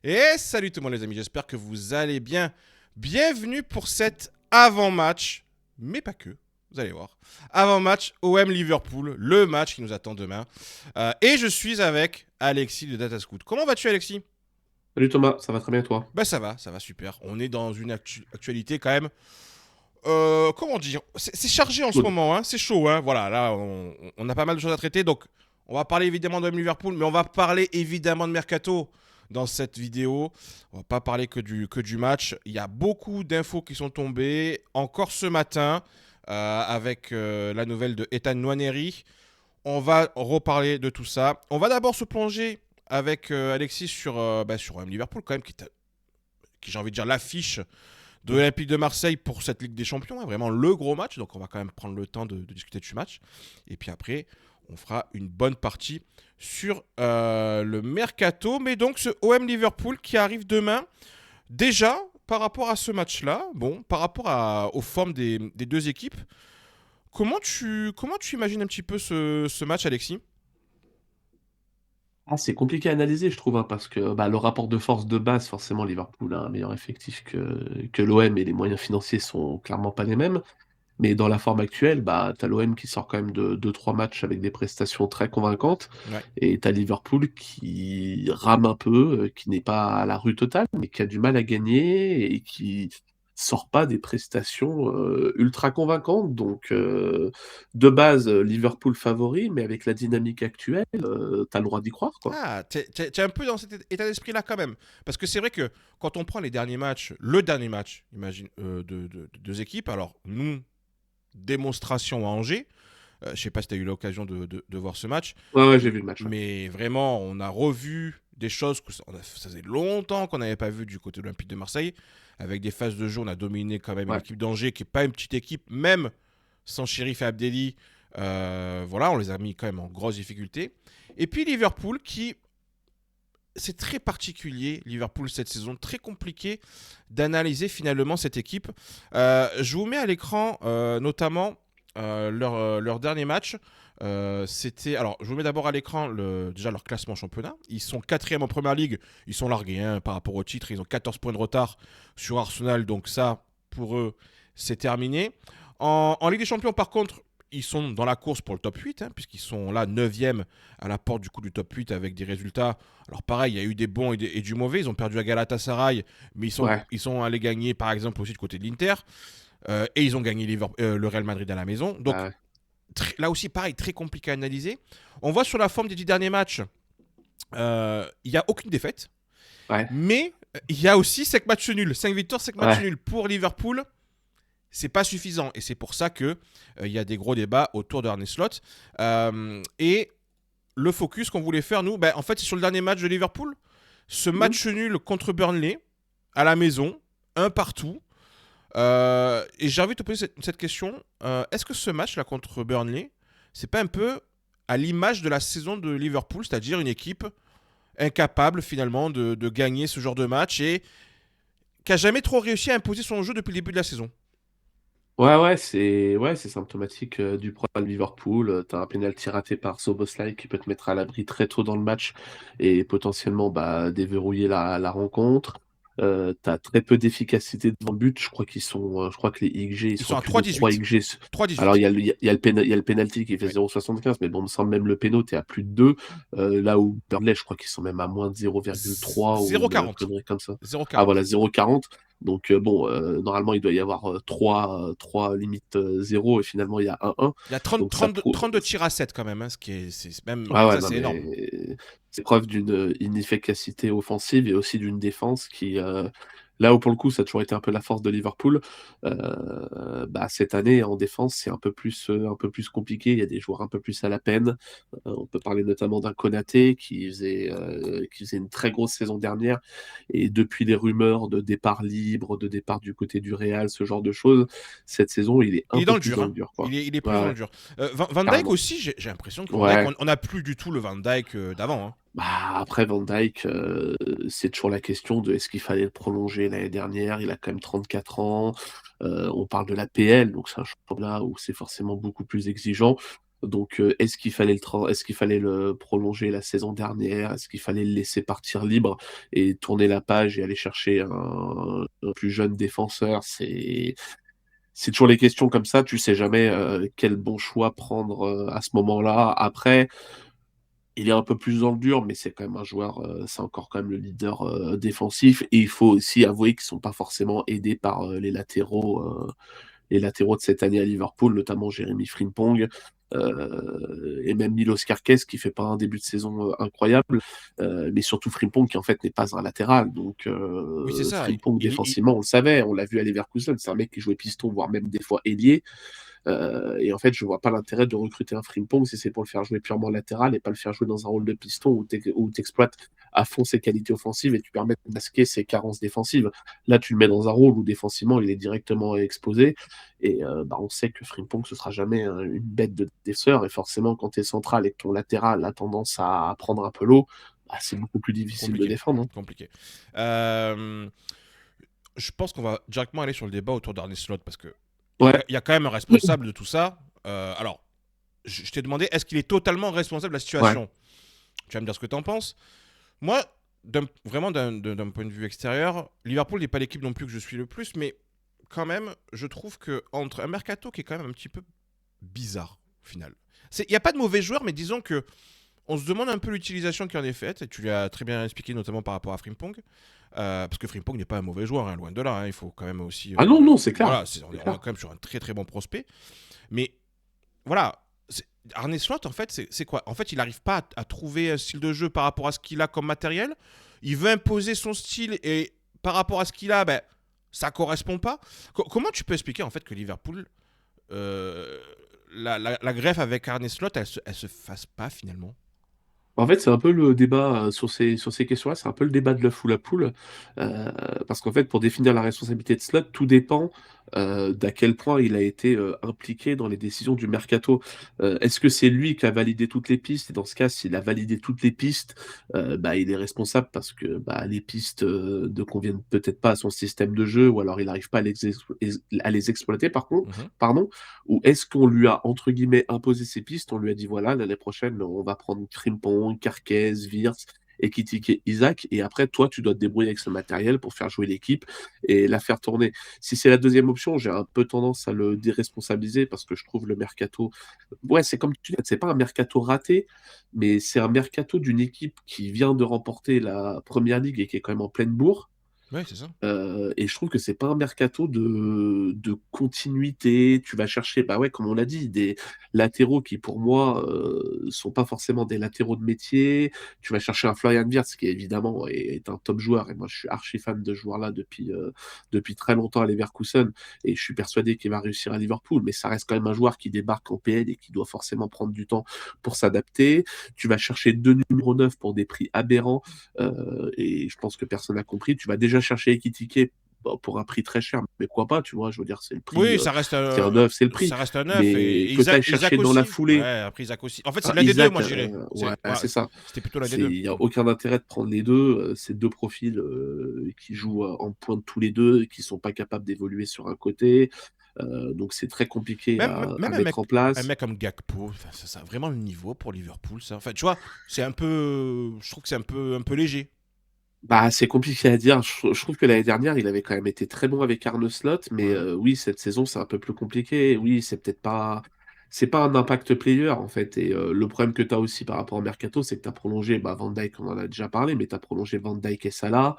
Et salut tout le monde les amis, j'espère que vous allez bien. Bienvenue pour cet avant-match, mais pas que, vous allez voir. Avant-match OM Liverpool, le match qui nous attend demain. Et je suis avec Alexis de Datascoot. Comment vas-tu Alexis? Salut Thomas, ça va très bien toi? Bah ça va super. On est dans une actualité quand même. Comment dire? C'est chargé en ce Chaude. moment, hein. C'est chaud, hein. Voilà, là on a pas mal de choses à traiter, donc on va parler évidemment de Liverpool, mais on va parler évidemment de Mercato dans cette vidéo. On va pas parler que du match. Il y a beaucoup d'infos qui sont tombées encore ce matin avec la nouvelle de Ethan Nwaneri. On va reparler de tout ça. On va d'abord se plonger avec Alexis sur Liverpool quand même qui j'ai envie de dire l'affiche de l'Olympique de Marseille pour cette Ligue des Champions, hein, vraiment le gros match. Donc on va quand même prendre le temps de discuter de ce match. Et puis après, on fera une bonne partie sur le mercato. Mais donc ce OM Liverpool qui arrive demain, déjà par rapport à ce match-là, bon, par rapport aux formes des deux équipes, comment tu imagines un petit peu ce match, Alexis? Ah, c'est compliqué à analyser, je trouve, hein, parce que le rapport de force de base, forcément, Liverpool a un meilleur effectif que l'OM et les moyens financiers sont clairement pas les mêmes. Mais dans la forme actuelle, t'as l'OM qui sort quand même de 2-3 matchs avec des prestations très convaincantes, Ouais. et t'as Liverpool qui rame un peu, qui n'est pas à la rue totale, mais qui a du mal à gagner et qui sort pas des prestations ultra convaincantes. Donc, de base, Liverpool favori, mais avec la dynamique actuelle, t'as le droit d'y croire, quoi. Ah, t'es un peu dans cet état d'esprit-là quand même. Parce que c'est vrai que quand on prend les derniers matchs, le dernier match, imagine, de deux équipes, alors nous, démonstration à Angers, je sais pas si tu as eu l'occasion de voir ce match, Ouais, ouais, j'ai vu le match, ouais. mais vraiment, on a revu des choses que ça faisait longtemps qu'on n'avait pas vu du côté de l'Olympique de Marseille. Avec des phases de jeu, on a dominé quand même une Ouais. équipe d'Angers qui n'est pas une petite équipe, même sans Chérif et Abdelli. Voilà, on les a mis quand même en grosse difficulté. Et puis Liverpool qui c'est très particulier, Liverpool, cette saison. Très compliqué d'analyser finalement cette équipe. Je vous mets à l'écran notamment leur dernier match. C'était. Alors, je vous mets d'abord à l'écran déjà leur classement championnat. Ils sont quatrième en première ligue. Ils sont largués hein, par rapport au titre. Ils ont 14 points de retard sur Arsenal. Donc, ça, pour eux, c'est terminé. En Ligue des Champions, par contre, ils sont dans la course pour le top 8, hein, puisqu'ils sont là 9e à la porte du coup du top 8 avec des résultats. Alors pareil, il y a eu des bons et du mauvais. Ils ont perdu à Galatasaray, mais Ouais. ils sont allés gagner par exemple aussi du côté de l'Inter. Et ils ont gagné le Real Madrid à la maison. Donc Ouais. là aussi, pareil, très compliqué à analyser. On voit sur la forme des 10 derniers matchs, il n'y a aucune défaite. Ouais. Mais il y a aussi 5 matchs nuls. 5 victoires, 5 matchs Ouais. nuls pour Liverpool. C'est pas suffisant. Et c'est pour ça qu'il y a des gros débats autour de Arne Slot. Et le focus qu'on voulait faire, nous, en fait, c'est sur le dernier match de Liverpool. Ce Mhm. match nul contre Burnley, à la maison, un partout. Et j'ai envie de te poser cette question. Est-ce que ce match-là contre Burnley, c'est pas un peu à l'image de la saison de Liverpool, c'est-à-dire une équipe incapable finalement de gagner ce genre de match et qui a jamais trop réussi à imposer son jeu depuis le début de la saison? Ouais, c'est symptomatique du problème de Liverpool. T'as un pénalty raté par Szoboszlai qui peut te mettre à l'abri très tôt dans le match et potentiellement déverrouiller la rencontre. T'as très peu d'efficacité devant le but. Je crois que les XG ils Ils sont sont à à plus de 3 3,18. XG. Alors 3,18. il y a le penalty qui fait Ouais. 0,75, mais bon, il me semble même le péno, t'es à plus de 2. Là où Burnley, je crois qu'ils sont même à moins de 0,3 ou une 0,40. connerie comme ça. Ah 0,40. voilà, 0,40. Donc normalement, il doit y avoir 3 limite 0 et finalement, il y a 1-1. Il y a 30, Donc ça 32, prouve. 32 tirs à 7 quand même, hein, ce qui est, c'est même Ah rien que ouais, ça, non, c'est énorme. mais c'est preuve d'une inefficacité offensive et aussi d'une défense qui, là où pour le coup, ça a toujours été un peu la force de Liverpool, cette année en défense, c'est un peu plus compliqué. Il y a des joueurs un peu plus à la peine. On peut parler notamment d'un Konaté qui faisait une très grosse saison dernière. Et depuis les rumeurs de départ libre, de départ du côté du Real, ce genre de choses, cette saison, il est Il un est dans peu le plus dur, dans le hein. dur, Il quoi. est, il est plus dans le Ouais, dur. Van Dyke carrément. aussi, j'ai l'impression que Van Dyke, Ouais. on n'a plus du tout le Van Dyke d'avant, hein. Après Van Dijk, c'est toujours la question de est-ce qu'il fallait le prolonger l'année dernière? Il a quand même 34 ans. On parle de la PL, donc c'est un championnat où c'est forcément beaucoup plus exigeant. Donc, est-ce qu'il fallait le prolonger la saison dernière? Est-ce qu'il fallait le laisser partir libre et tourner la page et aller chercher un plus jeune défenseur? C'est toujours les questions comme ça, tu sais jamais quel bon choix prendre à ce moment-là. Après, il est un peu plus dans le dur, mais c'est quand même un joueur, c'est encore quand même le leader défensif. Et il faut aussi avouer qu'ils ne sont pas forcément aidés par les latéraux de cette année à Liverpool, notamment Jérémy Frimpong et même Milos Kerkez qui fait pas un début de saison incroyable, mais surtout Frimpong qui en fait n'est pas un latéral. Donc Oui, c'est ça. Frimpong défensivement, on le savait, on l'a vu à Leverkusen, c'est un mec qui jouait piston, voire même des fois ailier. Et en fait, je vois pas l'intérêt de recruter un Frimpong si c'est pour le faire jouer purement latéral et pas le faire jouer dans un rôle de piston où tu exploites à fond ses qualités offensives et tu permets de masquer ses carences défensives. Là, tu le mets dans un rôle où défensivement, il est directement exposé. Et on sait que Frimpong, ce sera jamais une bête de défenseur. Et forcément, quand tu es central et que ton latéral a tendance à prendre un peu l'eau, c'est beaucoup plus difficile de Compliqué. défendre. Hein. Compliqué. Je pense qu'on va directement aller sur le débat autour d'Arne Slot parce que Ouais. il y a quand même un responsable de tout ça. Alors, je t'ai demandé, est-ce qu'il est totalement responsable de la Ouais. situation? Tu vas me dire ce que tu en penses. Moi, vraiment d'un point de vue extérieur, Liverpool n'est pas l'équipe non plus que je suis le plus, mais quand même, je trouve que entre un mercato qui est quand même un petit peu bizarre, au final. Il n'y a pas de mauvais joueurs, mais disons que on se demande un peu l'utilisation qui en est faite, et tu l'as très bien expliqué, notamment par rapport à Frimpong. Parce que Frimpong n'est pas un mauvais joueur, hein, loin de là. Hein, il faut quand même aussi. Ah non, non, c'est clair. Voilà, on est quand même sur un très très bon prospect. Mais voilà, Arne Slot, en fait, c'est quoi? En fait, il n'arrive pas à trouver un style de jeu par rapport à ce qu'il a comme matériel. Il veut imposer son style et par rapport à ce qu'il a, ben, ça correspond pas. Comment tu peux expliquer en fait que Liverpool, euh, la greffe avec Arne Slot, elle se fasse pas finalement? En fait, c'est un peu le débat sur ces questions-là, c'est un peu le débat de l'œuf ou la poule, parce qu'en fait, pour définir la responsabilité de Slot, tout dépend d'à quel point il a été impliqué dans les décisions du mercato. Est-ce que c'est lui qui a validé toutes les pistes? Et dans ce cas, s'il a validé toutes les pistes, il est responsable parce que les pistes ne conviennent peut-être pas à son système de jeu, ou alors il n'arrive pas à les exploiter, par contre, Mhm. pardon. Ou est-ce qu'on lui a, entre guillemets, imposé ses pistes? On lui a dit, voilà, l'année prochaine, on va prendre Frimpong, Carquez, Wirtz, Ekitike et Isaac. Et après, toi, tu dois te débrouiller avec ce matériel pour faire jouer l'équipe et la faire tourner. Si c'est la deuxième option, j'ai un peu tendance à le déresponsabiliser parce que je trouve le mercato. Ouais, c'est comme tu dis, c'est pas un mercato raté, mais c'est un mercato d'une équipe qui vient de remporter la première ligue et qui est quand même en pleine bourre. Ouais, c'est ça. Et je trouve que c'est pas un mercato de continuité. Tu vas chercher, ouais, comme on l'a dit, des latéraux qui, pour moi, sont pas forcément des latéraux de métier. Tu vas chercher un Florian Wirtz qui, évidemment, est un top joueur. Et moi, je suis archi fan de ce joueur-là depuis très longtemps à Leverkusen. Et je suis persuadé qu'il va réussir à Liverpool. Mais ça reste quand même un joueur qui débarque en PL et qui doit forcément prendre du temps pour s'adapter. Tu vas chercher deux numéros 9 pour des prix aberrants. Et je pense que personne n'a compris. Tu vas déjà chercher Ekitike pour un prix très cher, mais pourquoi pas, tu vois, je veux dire, c'est le prix, Oui, c'est un neuf, c'est le prix. ça reste un neuf. Mais Et que tu ailles Isaac chercher dans la aussi. Ouais, foulée, après Isaac aussi. En fait, c'est l'un des deux, moi, Isaac, je dirais. ouais, Voilà, c'est ça. c'était plutôt l'un des Il deux. n'y a aucun intérêt de prendre les deux. Ces deux profils qui jouent en pointe tous les deux, et qui sont pas capables d'évoluer sur un côté. Donc c'est très compliqué à mettre en Un place. mec comme Gakpo, enfin, ça a vraiment le niveau pour Liverpool, ça. Enfin, tu vois, c'est un peu. Je trouve que c'est un peu léger. C'est compliqué à dire. Je trouve que l'année dernière, il avait quand même été très bon avec Arne Slot, mais Ouais. oui, cette saison, c'est un peu plus compliqué. Oui, c'est pas un impact player en fait. Et le problème que tu as aussi par rapport au mercato, c'est que tu as prolongé Van Dijk, on en a déjà parlé, mais tu as prolongé Van Dijk et Salah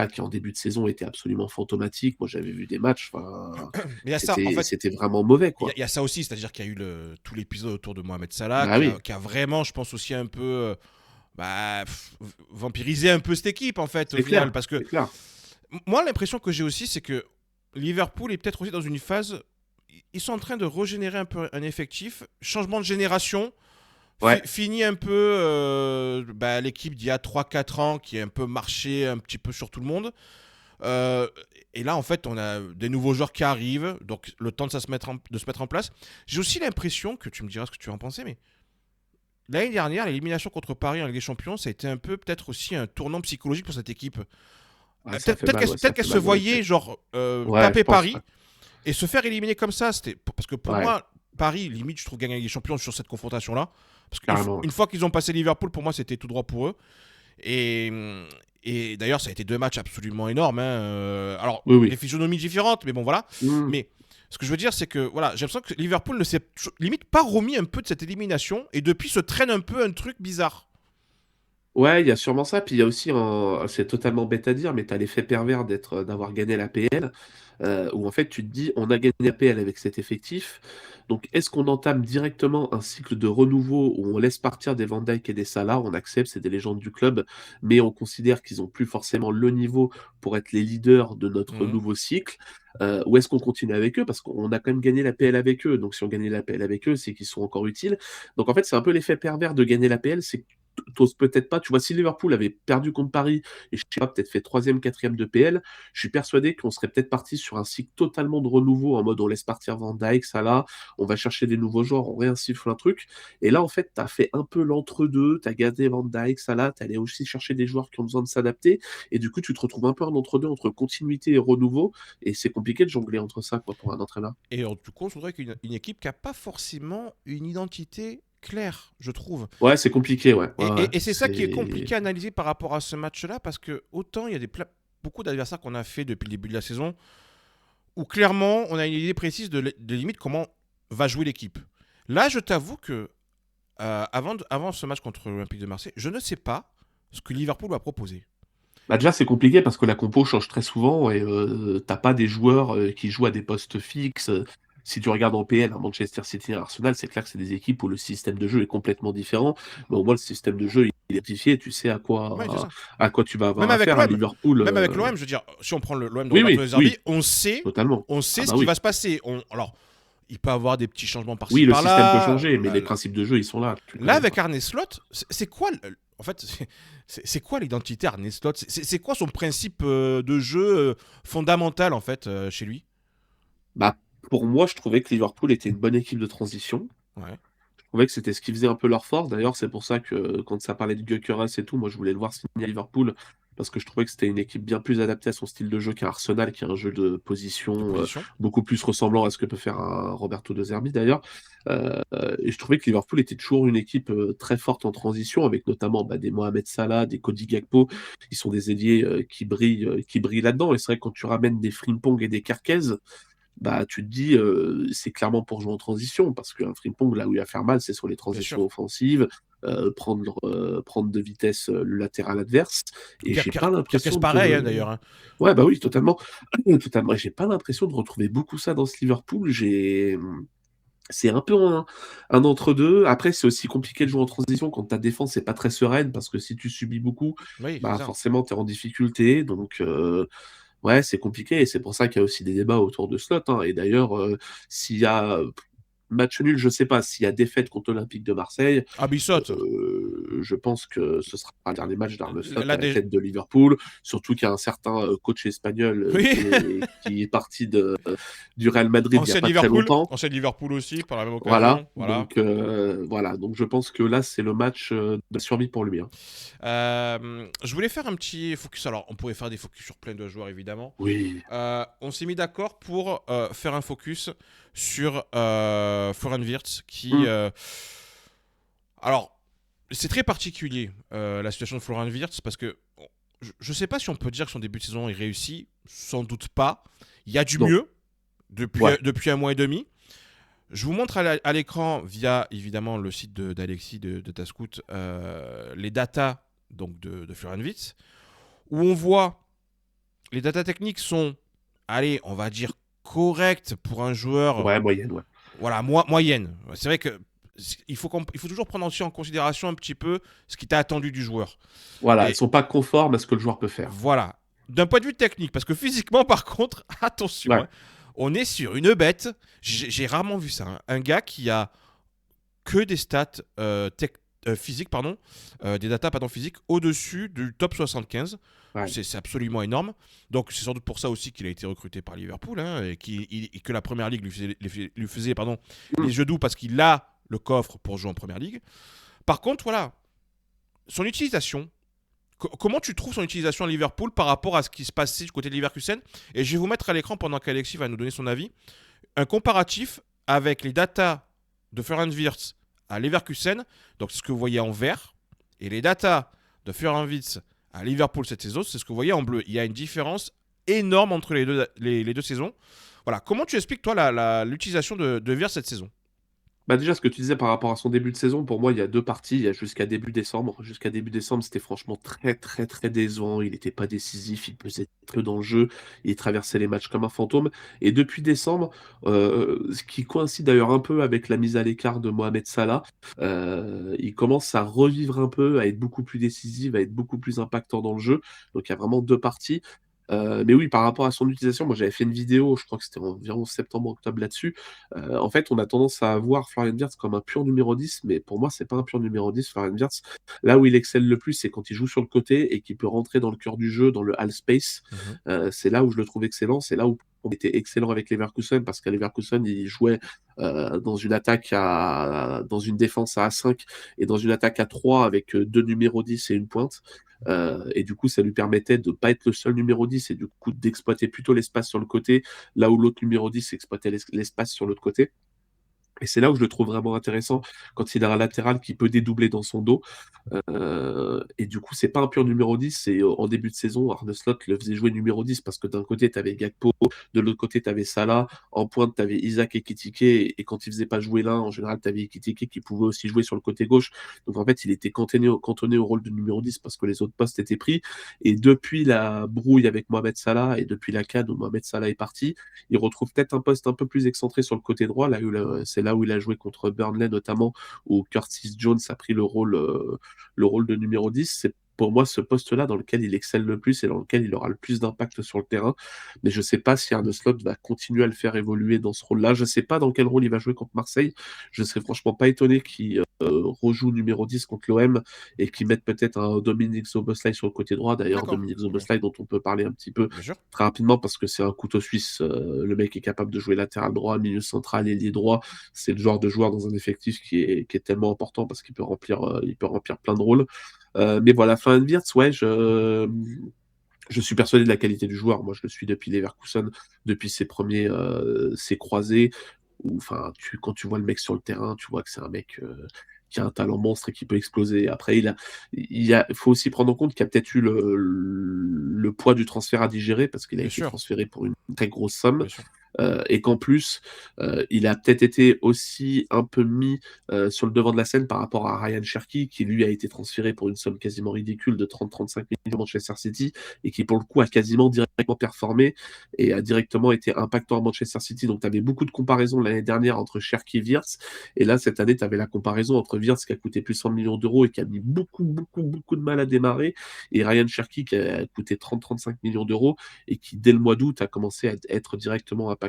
qui en début de saison était absolument fantomatique. Moi, j'avais vu des matchs, enfin, Mais il y a ça, en fait, c'était vraiment mauvais quoi. il y a ça aussi, c'est-à-dire qu'il y a eu tout l'épisode autour de Mohamed Salah Bah oui, qui a vraiment, je pense, aussi un peu vampirisé un peu cette équipe, en fait, au c'est final. clair, Parce que c'est clair. moi, l'impression que j'ai aussi, c'est que Liverpool est peut-être aussi dans une phase. Ils sont en train de régénérer un peu un effectif. Changement de génération. Ouais. Fini un peu l'équipe d'il y a 3 4 ans qui a un peu marché un petit peu sur tout le monde. Euh, et là, en fait, on a des nouveaux joueurs qui arrivent. Donc, le temps de se mettre en place. J'ai aussi l'impression que tu me diras ce que tu vas en penser, mais l'année dernière, l'élimination contre Paris en Ligue des Champions, ça a été un peu peut-être aussi un tournant psychologique pour cette équipe. Ouais, ça fait Peut-être mal, ouais, ça peut-être qu'elle fait se mal dans les voyait têtes. genre Ouais, je taper pense. Paris et se faire éliminer comme ça. Parce que pour Ouais. moi, Paris, limite, je trouve gagner les champions sur cette confrontation-là. Parce Carrément, ouais. qu'une fois qu'ils ont passé Liverpool, pour moi, c'était tout droit pour eux. Et, et d'ailleurs, ça a été 2 matchs absolument énormes, hein. Alors, Oui, des oui. physionomies différentes, mais bon, voilà. Mmh. Mais ce que je veux dire, c'est que voilà, j'ai l'impression que Liverpool ne s'est limite pas remis un peu de cette élimination et depuis se traîne un peu un truc bizarre. Ouais, il y a sûrement ça. Puis il y a aussi c'est totalement bête à dire, mais tu as l'effet pervers d'avoir gagné la PL, où en fait tu te dis, on a gagné la PL avec cet effectif. Donc est-ce qu'on entame directement un cycle de renouveau où on laisse partir des Van Dijk et des Salah, on accepte, c'est des légendes du club, mais on considère qu'ils ont plus forcément le niveau pour être les leaders de notre Mhm. nouveau cycle, ou est-ce qu'on continue avec eux? Parce qu'on a quand même gagné la PL avec eux. Donc si on gagnait la PL avec eux, c'est qu'ils sont encore utiles. Donc en fait, c'est un peu l'effet pervers de gagner la PL, c'est t'oses peut-être pas. Tu vois, si Liverpool avait perdu contre Paris et je sais pas, peut-être fait troisième, quatrième de PL, je suis persuadé qu'on serait peut-être parti sur un cycle totalement de renouveau en mode on laisse partir Van Dijk, Salah, on va chercher des nouveaux joueurs, on réinsuffle un truc. Et là, en fait, tu as fait un peu l'entre-deux, tu as gardé Van Dijk, Salah, tu allé aussi chercher des joueurs qui ont besoin de s'adapter. Et du coup, tu te retrouves un peu en entre-deux, entre continuité et renouveau. Et c'est compliqué de jongler entre ça, quoi, pour un entraîneur. Et du coup, on se retrouve avec une équipe qui n'a pas forcément une identité claire, je trouve. Ouais, c'est compliqué, ouais. Et, Ouais, ouais. et c'est ça qui est C'est. compliqué à analyser par rapport à ce match-là, parce que autant il y a beaucoup d'adversaires qu'on a fait depuis le début de la saison, où clairement on a une idée précise de limite comment va jouer l'équipe. Là, je t'avoue que avant ce match contre l'Olympique de Marseille, je ne sais pas ce que Liverpool va proposer. Bah déjà, c'est compliqué parce que la compo change très souvent et t'as pas des joueurs qui jouent à des postes fixes. Si tu regardes en PL, à Manchester City et Arsenal, c'est clair que c'est des équipes où le système de jeu est complètement différent. Mais au moins, le système de jeu il est identifié, tu sais Oui, c'est ça. à quoi tu vas Même avoir avec affaire. À l'OM, Liverpool, même avec l'OM, je veux dire, si on prend l'OM de oui, Roberto oui, De Zerbi, oui, on sait, totalement. on Ah sait ce bah qui oui. va se passer. Alors, il peut y avoir des petits changements par-ci Oui, le système peut par-là. changer, mais les principes de jeu, ils sont là, tu le Là, connais, avec quoi. Arne Slot, c'est quoi en fait, c'est quoi l'identité Arne Slot? C'est quoi son principe de jeu fondamental en fait chez lui? Bah, pour moi, je trouvais que Liverpool était une bonne équipe de transition. Ouais, Je trouvais que c'était ce qui faisait un peu leur force. D'ailleurs, c'est pour ça que quand ça parlait de Gyökeres et tout, moi je voulais le voir signer à Liverpool parce que je trouvais que c'était une équipe bien plus adaptée à son style de jeu qu'un Arsenal, qui a un jeu de de position position. beaucoup plus ressemblant à ce que peut faire un Roberto De Zerbi d'ailleurs. Et je trouvais que Liverpool était toujours une équipe très forte en transition, avec notamment des Mohamed Salah, des Cody Gakpo, qui sont des ailiers qui brillent là-dedans. Et c'est vrai que quand tu ramènes des Frimpong et des Carquez, bah, tu te dis, c'est clairement pour jouer en transition, parce qu'un Frimpong, là où il va faire mal, c'est sur les Bien transitions sûr. offensives, prendre de vitesse le latéral adverse. Et j'ai pas Kirkes l'impression pareil hein, de. d'ailleurs, hein. Ouais, bah oui, totalement. Totalement. Et j'ai pas l'impression de retrouver beaucoup ça dans ce Liverpool. C'est un peu un entre-deux. Après, c'est aussi compliqué de jouer en transition quand ta défense n'est pas très sereine, parce que si tu subis beaucoup, Oui, c'est bah ça. forcément, tu es en difficulté. Donc, ouais, c'est compliqué et c'est pour ça qu'il y a aussi des débats autour de Slot, hein. Et d'ailleurs, s'il y a match nul, je sais pas. S'il y a défaite contre l'Olympique de Marseille, Ah, mais il saute. je pense que ce sera un dernier match d'Arne Slot Là, à la tête de Liverpool. Surtout qu'il y a un certain coach espagnol oui. qui est parti du Real Madrid il n'y a pas très longtemps. Ancien Liverpool aussi, par la même Voilà, occasion. Voilà. voilà. Donc je pense que là, c'est le match de la survie pour lui, hein. Je voulais faire un petit focus. Alors, on pourrait faire des focus sur plein de joueurs, évidemment. Oui. On s'est mis d'accord pour faire un focus sur Florian Wirtz, qui... Mm. alors, c'est très particulier, la situation de Florian Wirtz, parce que je ne sais pas si on peut dire que son début de saison est réussi. Sans doute pas. Il y a du Non. mieux Ouais. depuis un mois et demi. Je vous montre à l'écran, via évidemment le site d'Alexis de Tascout, les datas donc, de Florian Wirtz, où on voit les datas techniques sont, allez, on va dire correctes pour un joueur, Ouais, moyenne, ouais. voilà, moyenne. C'est vrai que il faut toujours prendre aussi en considération un petit peu ce qui t'a attendu du joueur. Voilà, elles Et sont pas conformes à ce que le joueur peut faire. voilà. D'un point de vue technique, parce que physiquement, par contre, attention, Ouais. hein, on est sur une bête. J'ai rarement vu ça, hein. Un gars qui a que des stats physiques, pardon, des datas pardon, physiques au-dessus du top 75. Ouais. C'est absolument énorme. Donc c'est sans doute pour ça aussi qu'il a été recruté par Liverpool, hein, et que la Première Ligue lui faisait Mm. les yeux doux parce qu'il a le coffre pour jouer en Première Ligue. Par contre, voilà, son utilisation. Comment tu trouves son utilisation à Liverpool par rapport à ce qui se passait du côté de Leverkusen? Et je vais vous mettre à l'écran pendant qu'Alexis va nous donner son avis un comparatif avec les datas de Florian Wirtz à Leverkusen, donc c'est ce que vous voyez en vert, et les datas de Florian Wirtz à Liverpool cette saison, c'est ce que vous voyez en bleu. Il y a une différence énorme entre les deux saisons. Voilà. Comment tu expliques, toi, l'utilisation de Wirtz cette saison? Bah déjà, ce que tu disais par rapport à son début de saison, pour moi, il y a deux parties. Il y a jusqu'à début décembre. Jusqu'à début décembre, c'était franchement très, très, très décevant. Il n'était pas décisif, il pesait peu dans le jeu, il traversait les matchs comme un fantôme. Et depuis décembre, ce qui coïncide d'ailleurs un peu avec la mise à l'écart de Mohamed Salah, il commence à revivre un peu, à être beaucoup plus décisif, à être beaucoup plus impactant dans le jeu. Donc il y a vraiment deux parties. Mais oui, par rapport à son utilisation, moi j'avais fait une vidéo, je crois que c'était environ septembre-octobre là-dessus. En fait, on a tendance à voir Florian Wirtz comme un pur numéro 10, mais pour moi, c'est pas un pur numéro 10, Florian Wirtz. Là où il excelle le plus, c'est quand il joue sur le côté et qu'il peut rentrer dans le cœur du jeu, dans le half space. Mhm. C'est là où je le trouve excellent, c'est là où on était excellent avec Leverkusen, parce qu'à Leverkusen, il jouait dans une dans une défense à 5 et dans une attaque à 3 avec deux numéros 10 et une pointe. Et du coup, ça lui permettait de ne pas être le seul numéro 10 et du coup d'exploiter plutôt l'espace sur le côté, là où l'autre numéro 10 exploitait l'espace sur l'autre côté. Et c'est là où je le trouve vraiment intéressant quand il a un latéral qui peut dédoubler dans son dos. Et du coup, c'est pas un pur numéro 10. C'est en début de saison, Arne Slot le faisait jouer numéro 10 parce que d'un côté, tu avais Gakpo, de l'autre côté, tu avais Salah, en pointe, tu avais Isaac et Ekitike. Et quand il faisait pas jouer l'un, en général, tu avais Ekitike qui pouvait aussi jouer sur le côté gauche. Donc en fait, il était cantonné au rôle de numéro 10 parce que les autres postes étaient pris. Et depuis la brouille avec Mohamed Salah et depuis la CAN où Mohamed Salah est parti, il retrouve peut-être un poste un peu plus excentré sur le côté droit. C'est là où il a joué contre Burnley notamment, où Curtis Jones a pris le rôle de numéro 10. C'est pour moi ce poste-là dans lequel il excelle le plus et dans lequel il aura le plus d'impact sur le terrain. Mais je ne sais pas si Arne Slot va continuer à le faire évoluer dans ce rôle-là. Je ne sais pas dans quel rôle il va jouer contre Marseille. Je ne serais franchement pas étonné qu'il rejoue numéro 10 contre l'OM et qu'il mette peut-être un Dominique Szoboszlai sur le côté droit. D'ailleurs, D'accord. Dominique Ok. Szoboszlai dont on peut parler un petit peu Bien sûr. très rapidement parce que c'est un couteau suisse. Le mec est capable de jouer latéral droit, milieu central, ailier droit. C'est le genre de joueur dans un effectif qui est tellement important parce il peut remplir plein de rôles. Mais voilà, Florian Wirtz, ouais, je suis persuadé de la qualité du joueur. Moi, je le suis depuis Leverkusen, depuis ses croisés. Enfin, quand tu vois le mec sur le terrain, tu vois que c'est un mec qui a un talent monstre et qui peut exploser. Après, il faut aussi prendre en compte qu'il y a peut-être eu le poids du transfert à digérer parce qu'il a Bien été sûr. transféré pour une très grosse somme. Bien sûr. Et qu'en plus, il a peut-être été aussi un peu mis sur le devant de la scène par rapport à Ryan Cherki, qui lui a été transféré pour une somme quasiment ridicule de 30-35 millions de Manchester City, et qui pour le coup a quasiment directement performé et a directement été impactant à Manchester City. Donc tu avais beaucoup de comparaisons l'année dernière entre Cherki et Wirtz, et là cette année tu avais la comparaison entre Wirtz qui a coûté plus de 100 millions d'euros et qui a mis beaucoup, beaucoup, beaucoup de mal à démarrer, et Ryan Cherki qui a coûté 30-35 millions d'euros et qui dès le mois d'août a commencé à être directement impactant.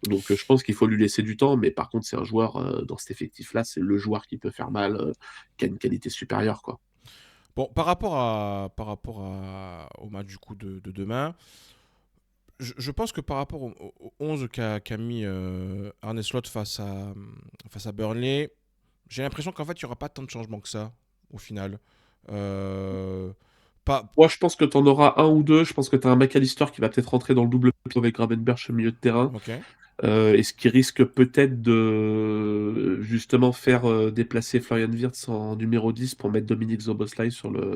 Donc je pense qu'il faut lui laisser du temps, mais par contre c'est un joueur dans cet effectif-là, c'est le joueur qui peut faire mal, qui a une qualité supérieure, quoi. Bon, au match du coup de demain, je pense que par rapport au 11 qu'a mis Arne Slot face à Burnley, j'ai l'impression qu'en fait, il n'y aura pas tant de changements que ça, au final. Euh, pas... Moi je pense que tu en auras un ou deux, je pense que tu as un McAllister qui va peut-être rentrer dans le double pivot avec Gravenberch au milieu de terrain. Ok, Et ce qui risque peut-être de justement faire déplacer Florian Wirtz en numéro 10 pour mettre Dominique Szoboszlai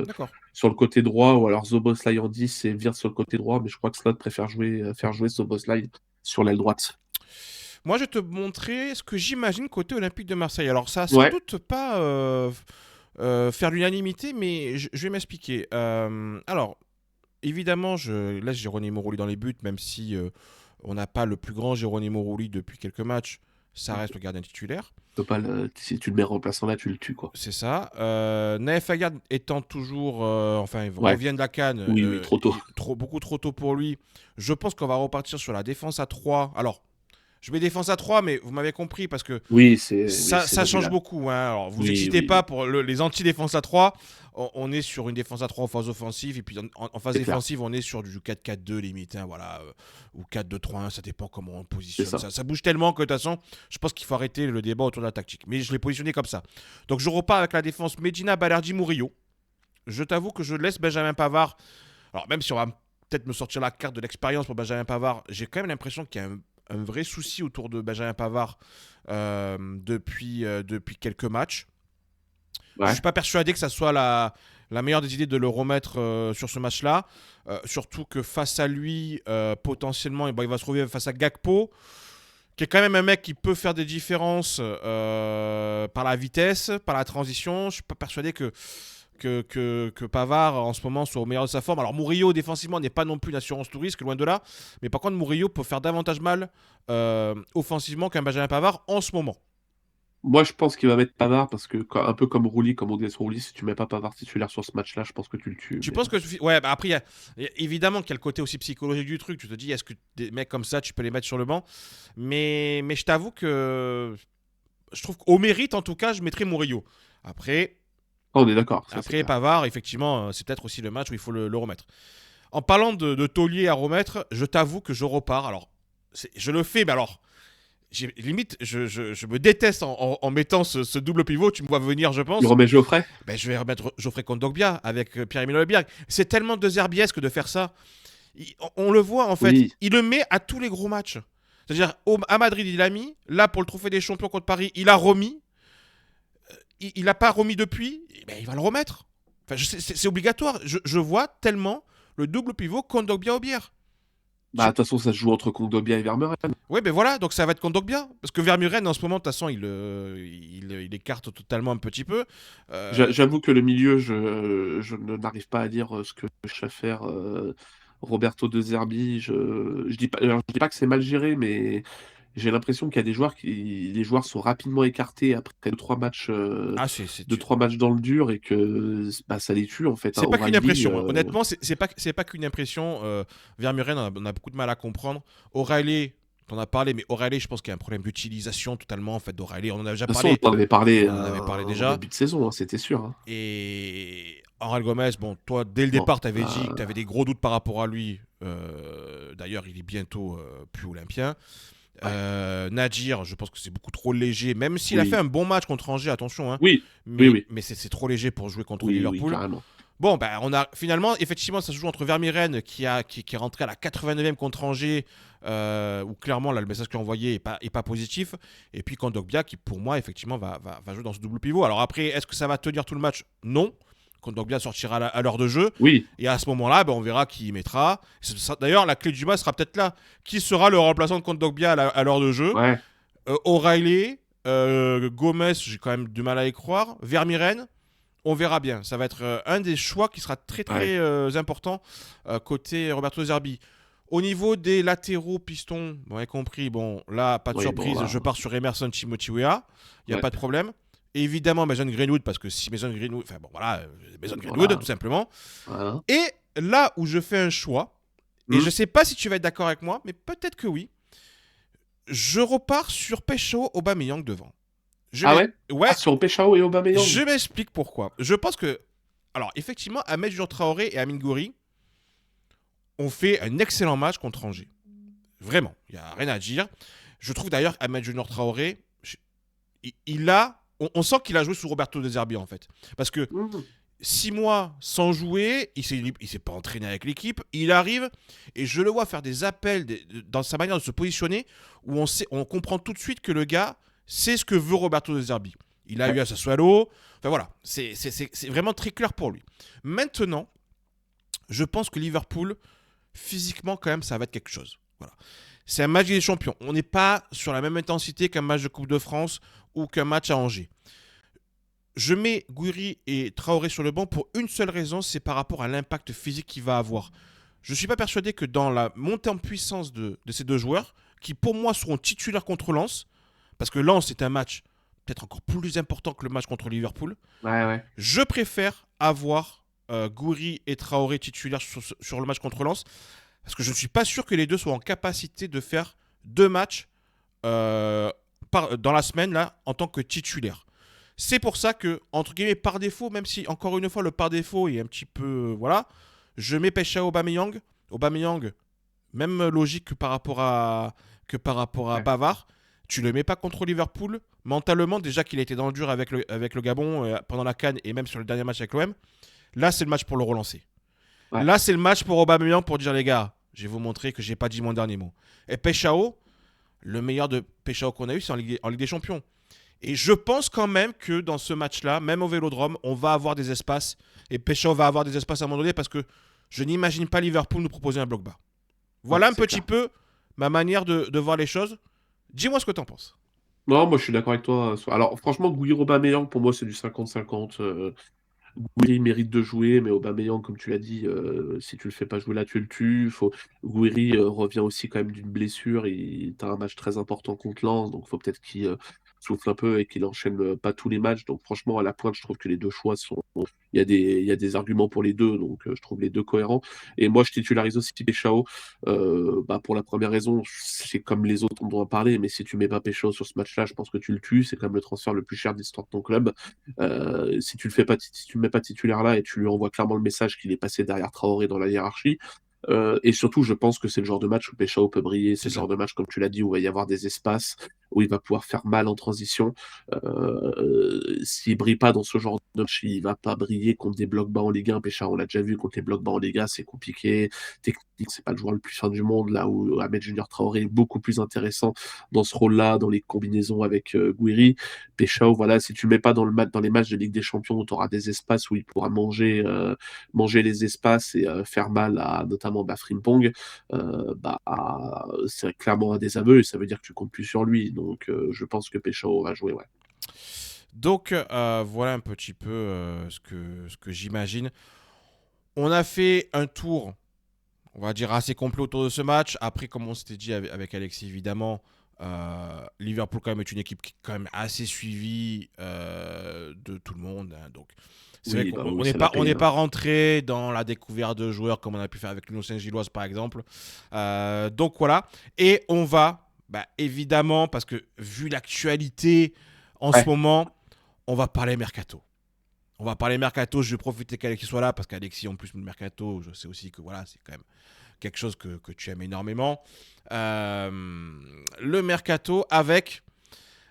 d'accord. sur le côté droit, ou alors Szoboszlai en 10 et Wirtz sur le côté droit, mais je crois que Slot préfère faire jouer Szoboszlai sur l'aile droite. Moi, je vais te montrer ce que j'imagine côté Olympique de Marseille. Alors, ça va sans Ouais, doute pas faire l'unanimité, mais je vais m'expliquer. Alors, évidemment, je laisse Geronimo Rulli dans les buts, même si on n'a pas le plus grand Geronimo Rulli depuis quelques matchs. Ça reste le gardien titulaire. si tu le mets remplaçant là, tu le tues, quoi. C'est ça. Naef Agad étant toujours. Enfin, il Ouais, revient de la canne. oui, oui, trop tôt. Beaucoup trop tôt pour lui. Je pense qu'on va repartir sur la défense à 3. Alors, je mets défense à 3, mais vous m'avez compris parce que Oui, c'est ça change modulable. beaucoup. Hein. Alors, vous Oui, excitez oui, pas oui, pour les anti-défense à 3. On est sur une défense à 3 en phase offensive. Et puis en phase c'est clair, défensive, on est sur du 4-4-2 limite. Hein, voilà, ou 4-2-3-1. Ça dépend comment on c'est positionne. ça. Ça bouge tellement que de toute façon, je pense qu'il faut arrêter le débat autour de la tactique. Mais je l'ai positionné comme ça. Donc je repars avec la défense Medina, Balerdi, Murillo. Je t'avoue que je laisse Benjamin Pavard. Alors même si on va peut-être me sortir la carte de l'expérience pour Benjamin Pavard, j'ai quand même l'impression qu'il y a un vrai souci autour de Benjamin Pavard depuis quelques matchs. Je ne Ouais. suis pas persuadé que ça soit la meilleure des idées de le remettre sur ce match-là. Surtout que face à lui, potentiellement, il va se retrouver face à Gakpo, qui est quand même un mec qui peut faire des différences par la vitesse, par la transition. Je ne suis pas persuadé que Pavard en ce moment soit au meilleur de sa forme. Alors Murillo défensivement n'est pas non plus une assurance tout risque, loin de là. Mais par contre Murillo peut faire davantage mal offensivement qu'un Benjamin Pavard en ce moment. Moi, je pense qu'il va mettre Pavard parce que, un peu comme Rouli, comme on dit sur Rouli, si tu mets pas Pavard titulaire sur ce match-là, je pense que tu le tues. Tu Mais... penses que... Ouais, bah après, évidemment qu'il y a le côté aussi psychologique du truc. Tu te dis, est-ce que des mecs comme ça, tu peux les mettre sur le banc? Mais je t'avoue que je trouve qu'au mérite, en tout cas, je mettrais Murillo. Après, On est d'accord, ça c'est après clair. Pavard, effectivement, c'est peut-être aussi le match où il faut le remettre. En parlant de taulier à remettre, je t'avoue que je repars. Alors, je le fais, mais alors, limite, je me déteste en mettant ce double pivot. Tu me vois venir, je Tu pense. remets Geoffrey? Ben, je vais remettre Geoffrey Kondogbia avec Pierre-Emile Lebierg. C'est tellement de Zerbiesque de faire ça. On le voit, en fait. Oui. Il le met à tous les gros matchs. C'est-à-dire, à Madrid, il l'a mis. Là, pour le trophée des champions contre Paris, il a remis. Il n'a pas remis depuis. Ben, il va le remettre. Enfin, c'est obligatoire. Je vois tellement le double pivot Kondogbia-Aubière. Bah, de toute façon, ça se joue entre Kondogbia et Vermeuren. Ouais, ben voilà, donc ça va être Kondogbia. Parce que Vermuren, en ce moment, de toute façon, il écarte totalement un petit peu. J'avoue que le milieu, je n'arrive pas à lire ce que cherche à faire Roberto De Zerbi. Je dis pas, alors, je dis pas que c'est mal géré, mais j'ai l'impression qu'il y a des joueurs les joueurs sont rapidement écartés après Ah, deux, trois matchs dans le dur et que bah, ça les tue en fait. Hein. c'est pas qu'une O'Reilly, impression. Honnêtement, c'est pas qu'une impression. Vermuren, on a beaucoup de mal à comprendre. O'Reilly, t'en as parlé, mais O'Reilly, je pense qu'il y a un problème d'utilisation totalement en fait d'O'Reilly. On en a déjà de toute façon, parlé. on en avait parlé On en avait parlé en déjà. début de saison, hein, c'était sûr. Hein. Et Angel Gomez, bon, toi, dès le Bon, départ, t'avais dit que t'avais des gros doutes par rapport à lui. D'ailleurs, il est bientôt plus olympien. ouais. Nadir, je pense que c'est beaucoup trop léger, même s'il a fait Oui, un bon match contre Angers, attention, hein, oui, oui, mais, oui, mais c'est trop léger pour jouer contre oui, oui, Liverpool. carrément. Bon, ben, on a finalement, effectivement, ça se joue entre Vermieren qui est rentré à la 89e contre Angers, où clairement là, le message qu'il a envoyé est pas positif, et puis Kondogbia qui, pour moi, effectivement, va jouer dans ce double pivot. Alors après, est-ce que ça va tenir tout le match? Non. Kondogbia sortira à l'heure de jeu. Oui, Et à ce moment-là, ben, on verra qui y mettra. D'ailleurs, la clé du match sera peut-être là. Qui sera le remplaçant de Kondogbia à l'heure de jeu? ouais. O'Reilly, Gomez, j'ai quand même du mal à y croire. Vermiren, on verra bien. Ça va être un des choix qui sera très très important côté Roberto Zerbi. Au niveau des latéraux pistons, vous avez compris, bon, là, pas de Oui, bon, surprise, là, je pars sur Emerson Timothy Weah. Il n'y a ouais. pas de problème. Et évidemment, Mason Greenwood, parce que si Mason Greenwood. Enfin bon, voilà, Mason Greenwood, Voilà. tout simplement. Voilà. Et là où je fais un choix, et je sais pas si tu vas être d'accord avec moi, mais peut-être que oui, je repars sur Pécho Aubameyang devant. Ah ouais? Ouais, Ah, sur Peshao et Aubameyang? je m'explique pourquoi. Je pense que, alors effectivement, Ahmed Junior Traoré et Amine Gouiri ont fait un excellent match contre Angers. Vraiment, il n'y a rien à dire. Je trouve d'ailleurs Ahmed Junior Traoré, on sent qu'il a joué sous Roberto De Zerbi en fait. Parce que Mmh. 6 mois sans jouer, il s'est pas entraîné avec l'équipe, il arrive et je le vois faire des appels dans sa manière de se positionner où on comprend tout de suite que le gars sait ce que veut Roberto De Zerbi. Il a eu à Sassuolo, enfin voilà, c'est vraiment très clair pour lui. Maintenant, je pense que Liverpool, physiquement quand même, ça va être quelque chose. Voilà. C'est un match des champions. On n'est pas sur la même intensité qu'un match de Coupe de France ou qu'un match à Angers. Je mets Gouiri et Traoré sur le banc pour une seule raison, c'est par rapport à l'impact physique qu'il va avoir. Je ne suis pas persuadé que dans la montée en puissance de ces deux joueurs, qui pour moi seront titulaires contre Lens, parce que Lens est un match peut-être encore plus important que le match contre Liverpool, Ouais, ouais. je préfère avoir Gouiri et Traoré titulaires sur le match contre Lens, parce que je ne suis pas sûr que les deux soient en capacité de faire deux matchs dans la semaine là, en tant que titulaires. C'est pour ça que, entre guillemets, par défaut, même si, encore une fois, le par défaut est un petit peu... voilà, je mets Pecha Aubameyang. Aubameyang, même logique que par rapport à Ouais. Pavard. Tu le mets pas contre Liverpool. Mentalement, déjà qu'il a été dans le dur avec le Gabon pendant la CAN et même sur le dernier match avec l'OM. Là, c'est le match pour le relancer. Ouais. Là, c'est le match pour Aubameyang pour dire, les gars, je vais vous montrer que j'ai pas dit mon dernier mot. Et Peshao, le meilleur de Peshao qu'on a eu, c'est en Ligue des Champions. Et je pense quand même que dans ce match-là, même au Vélodrome, on va avoir des espaces. Et Peshao va avoir des espaces à un moment donné parce que je n'imagine pas Liverpool nous proposer un bloc bas. Ouais, Voilà un c'est petit clair. peu ma manière de voir les choses. Dis-moi ce que t'en penses. Non, moi je suis d'accord avec toi. Alors franchement, Guiro-Aubameyang, pour moi c'est du 50-50. Gouiri mérite de jouer, mais Aubameyang, comme tu l'as dit, si tu le fais pas jouer là, tu le tues. Gouiri revient aussi quand même d'une blessure. Il a un match très important contre Lens, donc il faut peut-être qu'il souffle un peu et qu'il enchaîne pas tous les matchs. Donc franchement, à la pointe, je trouve que les deux choix sont. Il y a des arguments pour les deux, donc je trouve les deux cohérents. Et moi, je titularise aussi Peshao. Bah, pour la première raison, c'est comme les autres, on doit en parler, mais si tu mets pas Peshao sur ce match-là, je pense que tu le tues. C'est quand même le transfert le plus cher de l'histoire de ton club. Si tu le mets pas titulaire là et tu lui envoies clairement le message qu'il est passé derrière Traoré dans la hiérarchie. Et surtout, je pense que c'est le genre de match où Peshao peut briller. C'est C'est le ça. genre de match, comme tu l'as dit, où il va y avoir des espaces, où il va pouvoir faire mal en transition. S'il brille pas dans ce genre de match, il va pas briller contre des blocs bas en Ligue 1. Peshao, on l'a déjà vu, contre les blocs bas en Ligue 1, c'est compliqué. Technique, c'est pas le joueur le plus fin du monde, là où Ahmed Junior Traoré est beaucoup plus intéressant dans ce rôle-là, dans les combinaisons avec Gouiri. Peshao, voilà, si tu le mets pas dans les matchs de Ligue des Champions où tu auras des espaces où il pourra manger les espaces et faire mal à notamment Frimpong, c'est clairement un désaveu et ça veut dire que tu comptes plus sur lui. Donc je pense que Peshao va jouer, ouais. Donc voilà un petit peu ce que j'imagine. On a fait un tour, on va dire, assez complet autour de ce match. Après, comme on s'était dit avec Alexis, évidemment, Liverpool quand même est une équipe qui est quand même assez suivie de tout le monde, hein. Donc c'est vrai Oui, qu'on bah oui, n'est ça l'a pas, on payé, n'est hein. pas rentré dans la découverte de joueurs comme on a pu faire avec l'Union Saint-Gilloise par exemple. Donc voilà. Et on va, bah, évidemment, parce que vu l'actualité en ce Ouais. moment, on va parler mercato. On va parler mercato, je vais profiter qu'Alexis soit là, parce qu'Alexis, en plus, le mercato, je sais aussi que voilà, c'est quand même quelque chose que tu aimes énormément. Le mercato avec.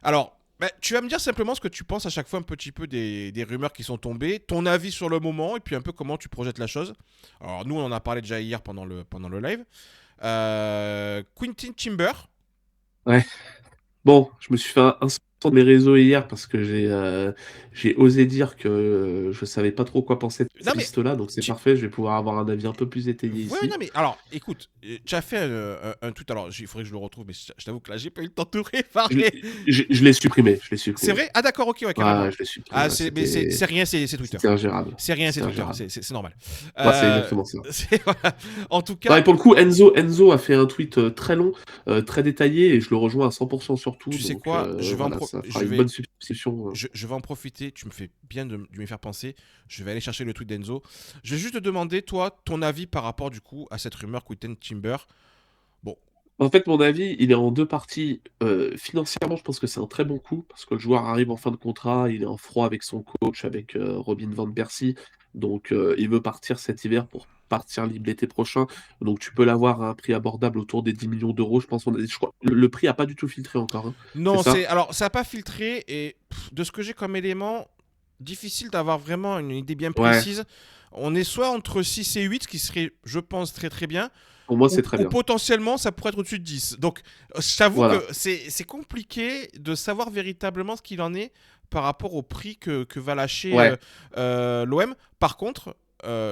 Alors, bah, tu vas me dire simplement ce que tu penses à chaque fois un petit peu des rumeurs qui sont tombées, ton avis sur le moment, et puis un peu comment tu projettes la chose. Alors, nous, on en a parlé déjà hier pendant le live. Quentin Timber. Ouais. Bon, je me suis fait un spam de mes réseaux hier parce que j'ai osé dire que je savais pas trop quoi penser de Non, cette mais liste-là, donc c'est tu, parfait, je vais pouvoir avoir un avis un peu plus étayé ouais, ici. non, mais alors, écoute, tu as fait un tweet. Alors, il faudrait que je le retrouve, mais je t'avoue que là, j'ai pas eu le temps de tout Je, réparer. je l'ai supprimé, je l'ai C'est supprimé. vrai? Ah, d'accord, ok, ouais, Ouais, carrément. je l'ai supprimé, Ah, ouais, mais c'était c'est rien, c'est Twitter. c'était ingérable. C'est rien, c'est C'était Twitter, ingérable. c'est normal. Ouais, c'est Euh, exactement ça. voilà. En tout Non, cas, et pour le coup, Enzo a fait un tweet très long, très détaillé, et je le rejoins à 100% sur tout, tu sais donc quoi? voilà, ça fera une bonne substitution. Je vais en profiter. Tu me fais bien de m'y faire penser. Je vais aller chercher le tweet d'Enzo. Je vais juste te demander, toi, ton avis par rapport, du coup, à cette rumeur Quentin Timber. Bon, En fait, mon avis, il est en deux parties. Financièrement, je pense que c'est un très bon coup parce que le joueur arrive en fin de contrat, il est en froid avec son coach, avec Robin van Persie. Donc, il veut partir cet hiver pour partir libre l'été prochain. Donc, tu peux l'avoir à un prix abordable autour des 10 millions d'euros. Je pense je crois, le prix n'a pas du tout filtré encore, hein. C'est non, ça? alors ça n'a pas filtré et de ce que j'ai comme élément, difficile d'avoir vraiment une idée bien Ouais, précise. On est soit entre 6 et 8, ce qui serait, je pense, très très bien, pour moi, c'est très ou bien. potentiellement ça pourrait être au-dessus de 10. Donc, je t'avoue que Voilà. c'est compliqué de savoir véritablement ce qu'il en est par rapport au prix que va lâcher Ouais. l'OM. Par contre,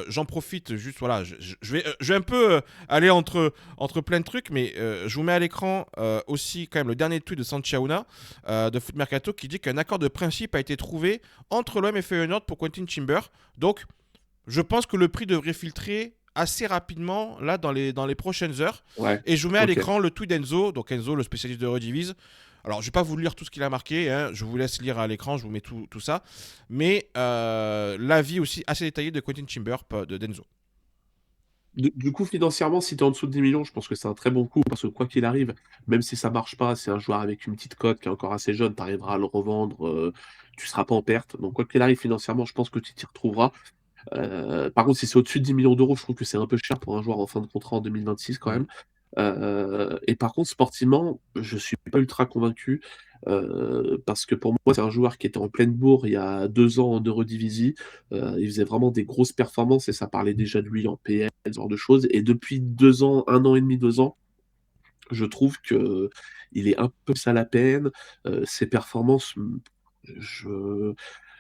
j'en profite juste, voilà, je vais un peu aller entre plein de trucs, mais je vous mets à l'écran aussi quand même le dernier tweet de Sanchiaouna de Foot Mercato qui dit qu'un accord de principe a été trouvé entre l'OM et Feyenoord pour Quentin Timber. Donc, je pense que le prix devrait filtrer assez rapidement là dans les prochaines heures. Ouais. Et je vous mets à Ok. l'écran le tweet d'Enzo, donc Enzo, le spécialiste de Redivise. Alors, je vais pas vous lire tout ce qu'il a marqué, hein, je vous laisse lire à l'écran, je vous mets tout ça. Mais l'avis aussi assez détaillé de Quentin Timber de Denzo. Du coup, financièrement, si tu es en dessous de 10 millions, je pense que c'est un très bon coup parce que quoi qu'il arrive, même si ça marche pas, c'est un joueur avec une petite cote qui est encore assez jeune, tu arriveras à le revendre, tu seras pas en perte. Donc, quoi qu'il arrive financièrement, je pense que tu t'y retrouveras. Par contre, si c'est au-dessus de 10 millions d'euros, je trouve que c'est un peu cher pour un joueur en fin de contrat en 2026 quand Mm. même. Et par contre, sportivement, je suis pas ultra convaincu parce que pour moi, c'est un joueur qui était en pleine bourre il y a 2 ans en Eurodivisie. Il faisait vraiment des grosses performances et ça parlait déjà de lui en PL, ce genre de choses. Et depuis 2 ans, 1 an et demi, 2 ans, Je trouve que il est un peu plus à la peine. Ses performances, je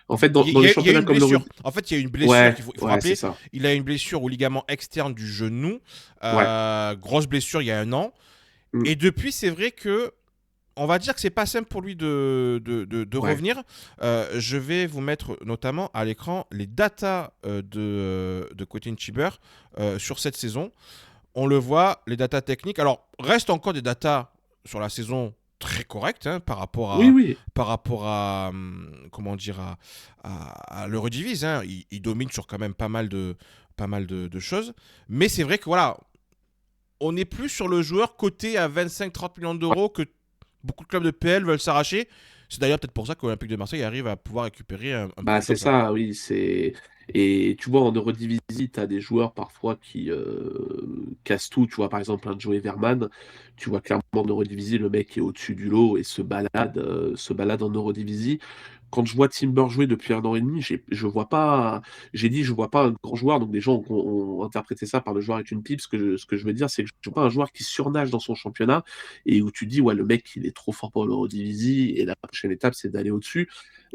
en fait, Il dans y, les il y a championnats une comme le blessure. rugby. En fait, il y a une blessure Ouais, qu'il faut ouais, c'est rappeler. ça. Il a une blessure au ligament externe du genou. Ouais. Grosse blessure il y a 1 an. Mmh. Et depuis, c'est vrai que on va dire que c'est pas simple pour lui de Ouais. revenir. Je vais vous mettre notamment à l'écran les datas de Quentin Chiber sur cette saison. On le voit, les datas techniques. Alors, reste encore des datas sur la saison très correctes hein, Oui, oui. par rapport à comment dire à l'Eurodivise. Hein. Il domine sur quand même pas mal de choses. Mais c'est vrai que voilà, on n'est plus sur le joueur coté à 25-30 millions d'euros que beaucoup de clubs de PL veulent s'arracher. C'est d'ailleurs peut-être pour ça que l'Olympique de Marseille arrive à pouvoir récupérer un Bah, profil c'est comme ça. ça, oui, c'est et tu vois, en Eredivisie, tu as des joueurs parfois qui, cassent tout. Tu vois, par exemple, un Joey Verman, tu vois clairement en Eredivisie, le mec est au-dessus du lot et se balade en Eredivisie. Quand je vois Timber jouer depuis 1 an et demi, je vois pas je vois pas un grand joueur, donc des gens ont interprété ça par le joueur est une pipe. Ce que je veux dire, c'est que je vois pas un joueur qui surnage dans son championnat et où tu dis: «Ouais, le mec, il est trop fort pour l'Eredivisie et la prochaine étape, c'est d'aller au-dessus».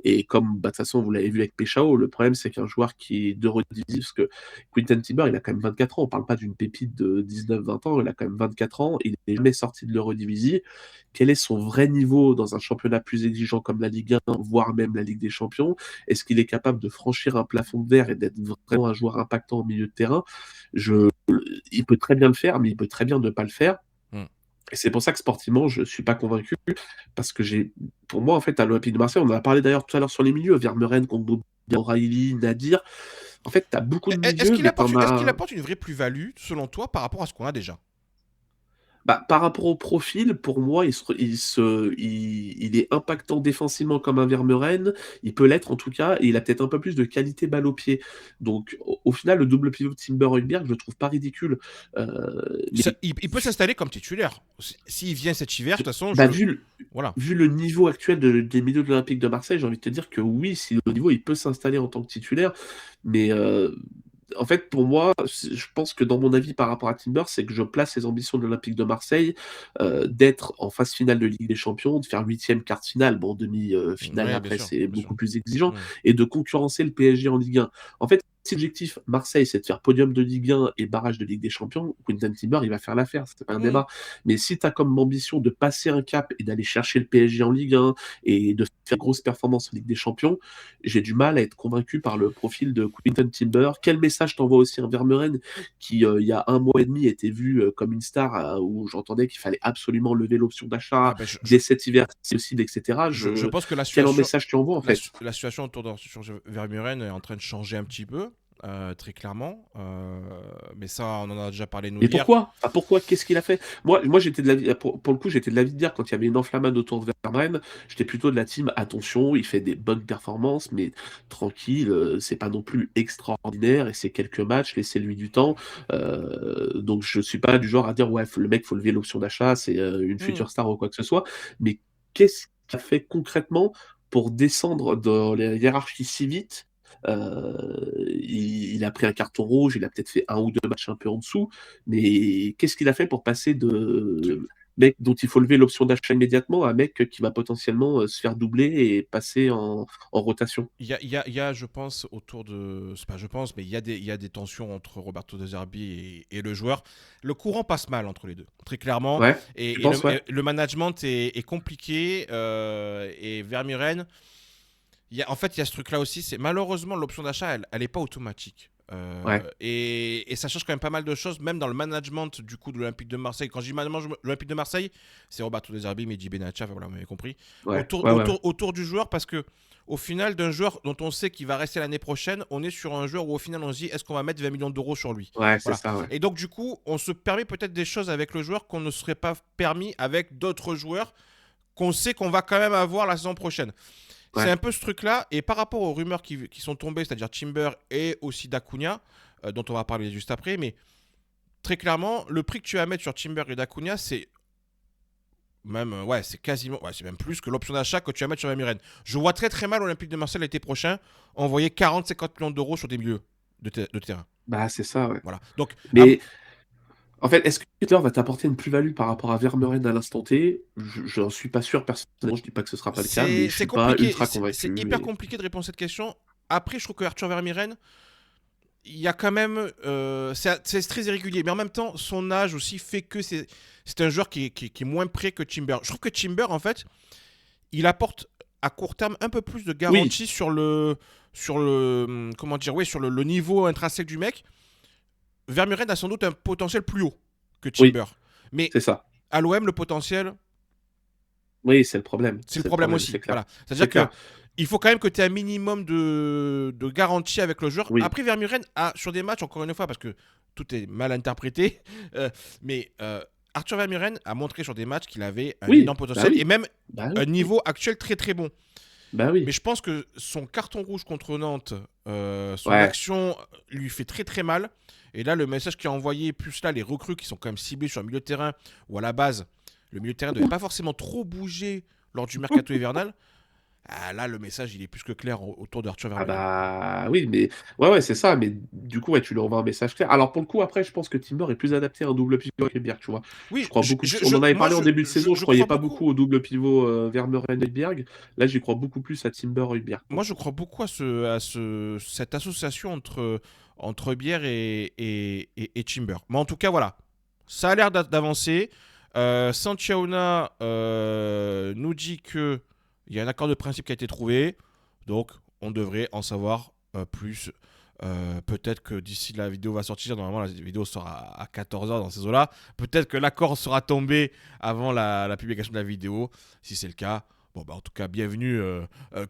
Et comme, bah, de toute façon, vous l'avez vu avec Péchao, le problème, c'est qu'un joueur qui est d'Eredivisie, parce que Quinten Timber, il a quand même 24 ans. On parle pas d'une pépite de 19-20 ans, il a quand même 24 ans. Il n'est jamais sorti de l'Eredivisie. Quel est son vrai niveau dans un championnat plus exigeant comme la Ligue 1, voire même la Ligue des Champions? Est-ce qu'il est capable de franchir un plafond de verre et d'être vraiment un joueur impactant au milieu de terrain? Je... Il peut très bien le faire, mais il peut très bien ne pas le faire. Mm. Et c'est pour ça que sportivement, je ne suis pas convaincu, parce que pour moi, en fait, à l'Olympique de Marseille, on en a parlé d'ailleurs tout à l'heure sur les milieux, Vermeuren, Combo, O'Reilly, Nadir. En fait, tu as beaucoup de milieux, mais t'en Est-ce qu'il as. apporte une vraie plus-value, selon toi, par rapport à ce qu'on a déjà? Bah, par rapport au profil, pour moi, il est impactant défensivement comme un Vermeuren. Il peut l'être en tout cas, et il a peut-être un peu plus de qualité balle au pied. Donc, au final, le double pivot de Timber Højbjerg, je le trouve pas ridicule. Mais Il peut s'installer comme titulaire. S'il vient cet hiver, de toute façon, bah, voilà. vu le niveau actuel des milieux de l'Olympique de Marseille, j'ai envie de te dire que oui, si au niveau, il peut s'installer en tant que titulaire. Mais en fait, pour moi, je pense que dans mon avis par rapport à Timber, c'est que je place les ambitions de l'Olympique de Marseille d'être en phase finale de Ligue des Champions, de faire huitième, quart de finale, bon, demi-finale Oui, bien après sûr, c'est bien sûr. beaucoup plus exigeant, Mm. et de concurrencer le PSG en Ligue 1. En fait, si l'objectif Marseille, c'est de faire podium de Ligue 1 et barrage de Ligue des Champions, Quinten Timber, il va faire l'affaire, c'est pas un Mm. débat. Mais si tu as comme ambition de passer un cap et d'aller chercher le PSG en Ligue 1 et de faire grosse performance en Ligue des Champions, j'ai du mal à être convaincu par le profil de Quinten Timber. Quel message t'envoie aussi un Vermeuren qui, il y a 1 mois et demi, était vu comme une star, où j'entendais qu'il fallait absolument lever l'option Ah d'achat ben, dès cet hiver, si possible, etc. je pense que Quel message tu envoies en fait? la situation autour de sur Vermeuren est en train de changer un petit peu, très clairement. Mais ça, on en a déjà parlé nous Mais hier. pourquoi? Enfin, pourquoi? Qu'est-ce qu'il a fait? Moi, j'étais de l'avis, pour le coup, j'étais de l'avis de dire quand il y avait une enflammade autour de Vermaelen, j'étais plutôt de la team attention, il fait des bonnes performances, mais tranquille, c'est pas non plus extraordinaire et c'est quelques matchs, laissez-lui du temps. Donc je suis pas du genre à dire ouais, le mec, faut lever l'option d'achat, c'est une Mm. future star ou quoi que ce soit. Mais qu'est-ce qu'il a fait concrètement pour descendre dans les hiérarchies si vite? Il a pris un carton rouge, il a peut-être fait 1 ou 2 matchs un peu en dessous, mais qu'est-ce qu'il a fait pour passer de mec dont il faut lever l'option d'achat immédiatement à mec qui va potentiellement se faire doubler et passer en rotation? Il y a, je pense, autour de. C'est pas je pense, mais il y a des tensions entre Roberto De Zerbi et le joueur. Le courant passe mal entre les deux, très clairement. Ouais, tu penses, ouais. Et le management est compliqué. Et Vermeuren, en fait, il y a ce truc-là aussi. C'est malheureusement l'option d'achat, elle est pas automatique. Ouais. Et ça change quand même pas mal de choses, même dans le management du coup de l'Olympique de Marseille. Quand je dis management de l'Olympique de Marseille, c'est Roberto De Zerbi, Mehdi Benatia, voilà, vous m'avez compris. Ouais, ouais, ouais, ouais. Autour du joueur, parce que au final, d'un joueur dont on sait qu'il va rester l'année prochaine, on est sur un joueur où au final on se dit est-ce qu'on va mettre 20 millions d'euros sur lui. Ouais, c'est Voilà. ça, ouais. Et donc du coup, on se permet peut-être des choses avec le joueur qu'on ne serait pas permis avec d'autres joueurs qu'on sait qu'on va quand même avoir la saison prochaine. C'est Ouais. un peu ce truc-là. Et par rapport aux rumeurs qui sont tombées, c'est-à-dire Timber et aussi Dacunia, dont on va parler juste après, mais très clairement, le prix que tu vas mettre sur Timber et Dacunia, c'est même, ouais, c'est quasiment, ouais, c'est même plus que l'option d'achat que tu vas mettre sur Vermeuren. Je vois très très mal l'Olympique de Marseille l'été prochain envoyer 40-50 millions d'euros sur des milieux de terrain. Bah, c'est ça, ouais. Voilà. Donc, Mais En fait, est-ce que Hitler va t'apporter une plus-value par rapport à Vermeuren à l'instant T? Je n'en suis pas sûr personnellement, je dis pas que ce sera pas le cas, mais je C'est suis pas compliqué, ultra c'est convaincu hyper et compliqué de répondre à cette question. Après, je trouve que Arthur Vermeeren, il y a quand même. C'est très irrégulier, mais en même temps, son âge aussi fait que c'est un joueur qui est moins prêt que Timber. Je trouve que Timber, en fait, il apporte à court terme un peu plus de oui, garantie sur le comment dire, ouais, sur le niveau intrinsèque du mec. Vermeeren a sans doute un potentiel plus haut que oui, Timber, mais c'est ça. à l'OM, le potentiel, Oui, c'est le c'est le problème problème, aussi. c'est clair. Voilà. C'est C'est-à-dire que clair. il faut quand même que tu aies un minimum de garantie avec le joueur. Oui, Après, Vermuren a, sur des matchs, encore une fois, parce que tout est mal interprété, mais Arthur Vermuren a montré sur des matchs qu'il avait un oui, énorme bah potentiel et oui, même bah un oui, niveau actuel très très bon. bah Mais oui. je pense que son carton rouge contre Nantes, son Ouais. action lui fait très très mal. Et là, le message qu'il a envoyé, plus là, les recrues qui sont quand même ciblées sur le milieu de terrain, où à la base, le milieu de terrain ne devait pas forcément trop bouger lors du mercato hivernal. Ah, là, le message, il est plus que clair autour de Arthur Ah Vermeeren. bah oui, mais ouais, ouais, c'est ça, mais du coup, ouais, tu lui envoies un message clair. Alors pour le coup, après, je pense que Timber est plus adapté à un double pivot qu'Højbjerg, tu vois? Je Oui, crois beaucoup plus on en avait moi, parlé en début de saison, je je croyais crois pas beaucoup. beaucoup au double pivot, Vermeuren-Højbjerg. Là, j'y crois beaucoup plus à Timber-Højbjerg, pour Moi, le je coup. crois beaucoup cette association entre Bière et Timber. Mais en tout cas, voilà. Ça a l'air d'avancer. Santiaona nous dit qu'il y a un accord de principe qui a été trouvé. Donc, on devrait en savoir plus. Peut-être que d'ici la vidéo va sortir, normalement la vidéo sera à 14h dans ces eaux-là. Peut-être que l'accord sera tombé avant la publication de la vidéo. Si c'est le cas, bon, bah, en tout cas, bienvenue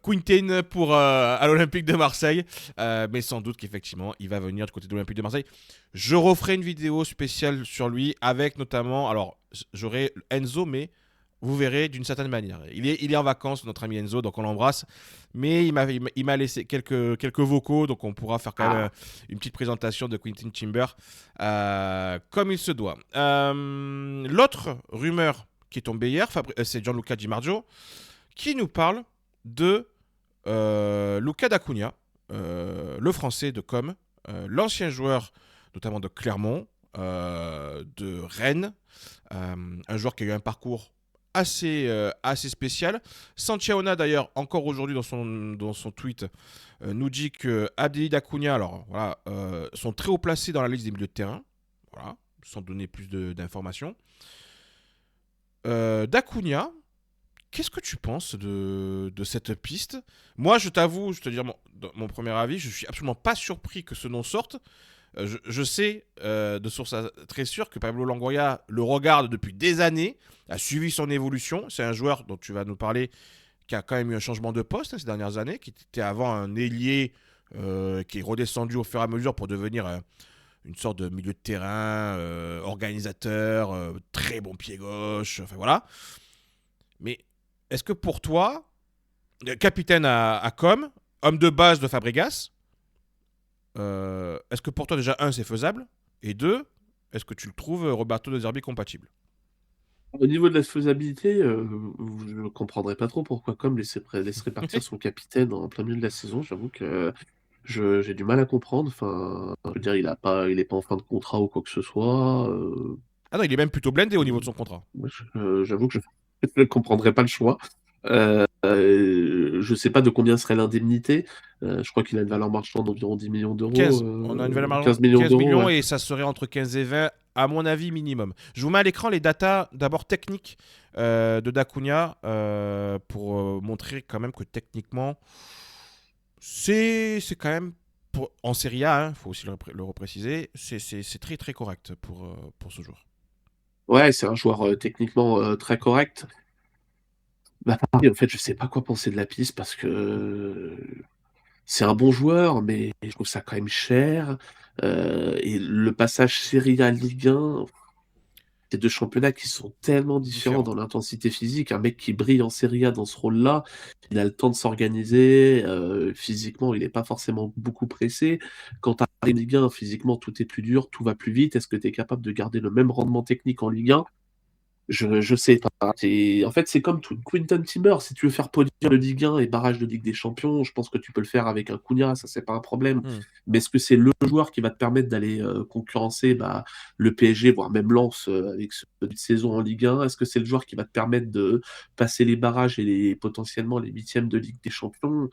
Quinten à l'Olympique de Marseille. Mais sans doute qu'effectivement, il va venir du côté de l'Olympique de Marseille. Je referai une vidéo spéciale sur lui avec notamment. Alors, j'aurai Enzo, mais vous verrez d'une certaine manière. Il est en vacances, notre ami Enzo, donc on l'embrasse. Mais il m'a laissé quelques vocaux, donc on pourra faire quand même Ah, une petite présentation de Quentin Timber comme il se doit. L'autre rumeur qui est tombée hier, c'est Gianluca Di Marzio qui nous parle de Luca D'Acunha, le français de Com, l'ancien joueur notamment de Clermont, de Rennes, un joueur qui a eu un parcours assez spécial. Santiaona d'ailleurs, encore aujourd'hui dans son tweet, nous dit que Abdelid Acuna, alors voilà, sont très haut placés dans la liste des milieux de terrain, voilà, sans donner plus d'informations. D'Acuna, qu'est-ce que tu penses de cette piste? Moi, je t'avoue, je te dire mon premier avis, je suis absolument pas surpris que ce nom sorte. Je sais de source très sûre que Pablo Longoria le regarde depuis des années, a suivi son évolution. C'est un joueur dont tu vas nous parler qui a quand même eu un changement de poste ces dernières années, qui était avant un ailier qui est redescendu au fur et à mesure pour devenir une sorte de milieu de terrain, organisateur, très bon pied gauche, enfin voilà. Mais est-ce que pour toi, capitaine à Com, homme de base de Fabregas, est-ce que pour toi, déjà, un, c'est faisable? Et deux, est-ce que tu le trouves, Roberto De Zerbi, compatible? au niveau de la faisabilité, je ne comprendrais pas trop pourquoi Com laisserait partir son capitaine en plein milieu de la saison. J'avoue que j'ai du mal à comprendre. Enfin, je veux dire, il est pas en fin de contrat ou quoi que ce soit. Ah non, il est même plutôt blindé au niveau de son contrat. Moi, j'avoue que je ne comprendrais pas le choix. Je sais pas de combien serait l'indemnité. Je crois qu'il a une valeur marchande d'environ 10 millions d'euros, 15. On a une valeur marchande 15 millions 15 d'euros, millions ouais. et ça serait entre 15 et 20, à mon avis, minimum. Je vous mets à l'écran les datas, d'abord techniques, de Dacunia, pour montrer quand même que techniquement, c'est quand même, en Serie A, il faut aussi le repréciser, c'est très très correct pour ce joueur. Ouais, c'est un joueur techniquement très correct. Bah, pareil, en fait, je sais pas quoi penser de la piste parce que c'est un bon joueur, mais je trouve ça quand même cher. Et le passage Serie A Ligue 1, c'est deux championnats qui sont tellement différents Différent. dans l'intensité physique. Un mec qui brille en Serie A dans ce rôle-là, il a le temps de s'organiser. Physiquement, il n'est pas forcément beaucoup pressé. Quand tu arrives en Ligue 1, physiquement, tout est plus dur, tout va plus vite. Est-ce que tu es capable de garder le même rendement technique en Ligue 1? Je sais pas. En fait, c'est comme tout. Quinton Timber, si tu veux faire podium de Ligue 1 et barrage de Ligue des Champions, je pense que tu peux le faire avec un Cunha, ça c'est pas un problème. Hmm. Mais est-ce que c'est le joueur qui va te permettre d'aller concurrencer le PSG, voire même Lens avec ce début de saison en Ligue 1? Est-ce que c'est le joueur qui va te permettre de passer les barrages et potentiellement les huitièmes de Ligue des Champions?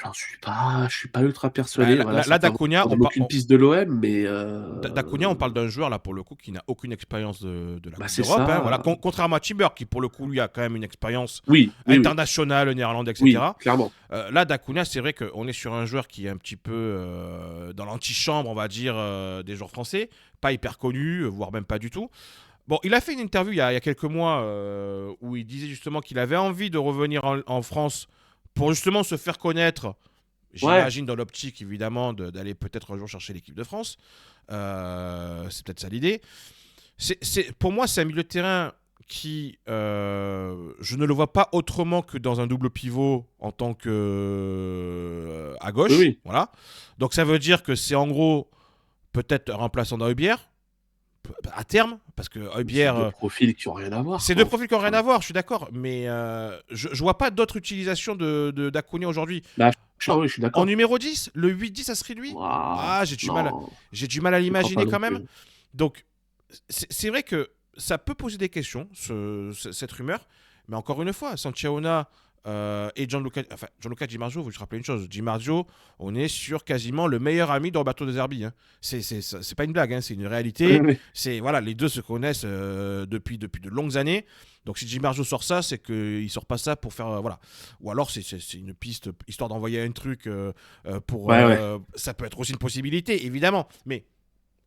Je suis pas ultra Bah, persuadé. Voilà, ça là, ne donne aucune piste de l'OM, mais Dacunia, on parle d'un joueur là pour le coup qui n'a aucune expérience de la Coupe c'est d'Europe, hein, voilà. ça. Contrairement à Timber qui pour le coup lui a quand même une expérience Oui, oui, oui, internationale, néerlandaise, oui, etc. clairement. Là, Dacunia, c'est vrai qu'on est sur un joueur qui est un petit peu dans l'antichambre, on va dire, des joueurs français, pas hyper connu, voire même pas du tout. Bon, il a fait une interview il y a quelques mois où il disait justement qu'il avait envie de revenir en France pour justement se faire connaître. Ouais. J'imagine dans l'optique évidemment d'aller peut-être un jour chercher l'équipe de France. C'est peut-être ça l'idée. Pour moi, c'est un milieu de terrain qui, je ne le vois pas autrement que dans un double pivot en tant que à Oui, gauche. oui. Voilà. Donc ça veut dire que c'est en gros peut-être un remplaçant d'Heubière à terme, parce que Mais c'est Heubière, deux profils qui ont rien à voir, c'est deux quoi. profils qui n'ont rien Enfin, à voir, je suis d'accord, mais je ne vois pas d'autre utilisation d'Acuna aujourd'hui. bah, En, oui, je suis en d'accord. numéro 10, le 8-10, ça serait lui. Waouh, Ah, non, j'ai du mal à je crois pas l'imaginer non quand même. plus. Donc, c'est vrai que ça peut poser des questions, cette rumeur. Mais encore une fois, Santiaona et Gianluca Di Marzio, vous vous rappelez une chose, Di Marzio, on est sur quasiment le meilleur ami de Roberto De Zerbi. Hein. C'est pas une blague, hein, c'est une Oui, réalité. oui. Voilà, les deux se connaissent depuis de longues années. Donc si Di Marzio sort ça, c'est qu'il sort pas ça pour faire voilà. Ou alors c'est une piste histoire d'envoyer un truc pour Ouais, ouais. ça peut être aussi une possibilité évidemment, mais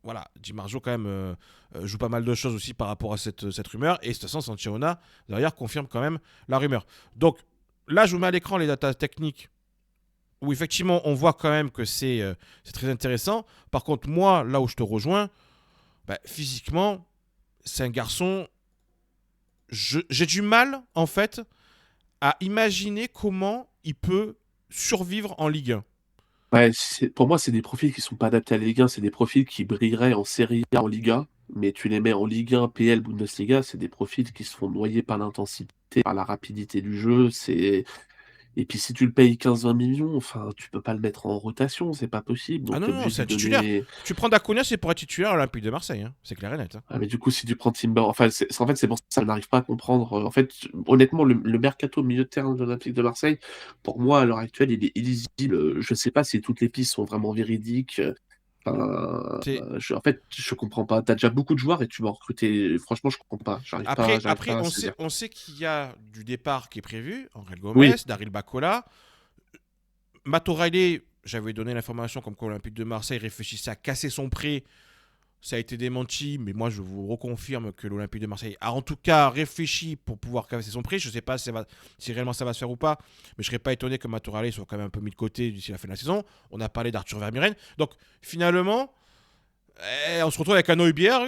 voilà, Di Marzio quand même joue pas mal de choses aussi par rapport à cette rumeur. Et de toute façon, Santiona, derrière, confirme quand même la rumeur. Donc là, je vous mets à l'écran les datas techniques où effectivement, on voit quand même que c'est très intéressant. Par contre, moi, là où je te rejoins, bah, physiquement, c'est un garçon. J'ai du mal, en fait, à imaginer comment il peut survivre en Ligue 1. Ouais, pour moi, c'est des profils qui sont pas adaptés à la Ligue 1, c'est des profils qui brilleraient en Serie A, en Liga, mais tu les mets en Ligue 1, PL, Bundesliga, c'est des profils qui se font noyer par l'intensité, par la rapidité du jeu, et puis si tu le payes 15-20 millions, enfin, tu peux pas le mettre en rotation, c'est pas possible. Ah Donc non, t'es non, obligé de c'est un lui titulaire. donner. Tu prends Dacunia, c'est pour être titulaire à l'Olympique de Marseille. Hein. C'est clair et net. Hein. Ah, mais du coup, si tu prends Timber, enfin, en fait, c'est pour ça que je n'arrive pas à comprendre. En fait, honnêtement, le mercato milieu de terrain de l'Olympique de Marseille, pour moi, à l'heure actuelle, il est illisible. Je sais pas si toutes les pistes sont vraiment véridiques. C'est- En fait, je comprends pas. T'as déjà beaucoup de joueurs et tu vas en recruter. Franchement, je comprends pas. J'arrive Après pas à saisir. on sait qu'il y a du départ qui est prévu. Angel Gomez, Oui, Daryl Bacola. Matt O'Reilly, j'avais donné l'information comme quoi l'Olympique de Marseille réfléchissait à casser son prêt. Ça a été démenti, mais moi je vous reconfirme que l'Olympique de Marseille a en tout cas réfléchi pour pouvoir casser son prix. Je ne sais pas si réellement ça va se faire ou pas, mais je ne serais pas étonné que Matorale soit quand même un peu mis de côté d'ici la fin de la saison. On a parlé d'Arthur Vermiren. Donc finalement, on se retrouve avec un Neubier,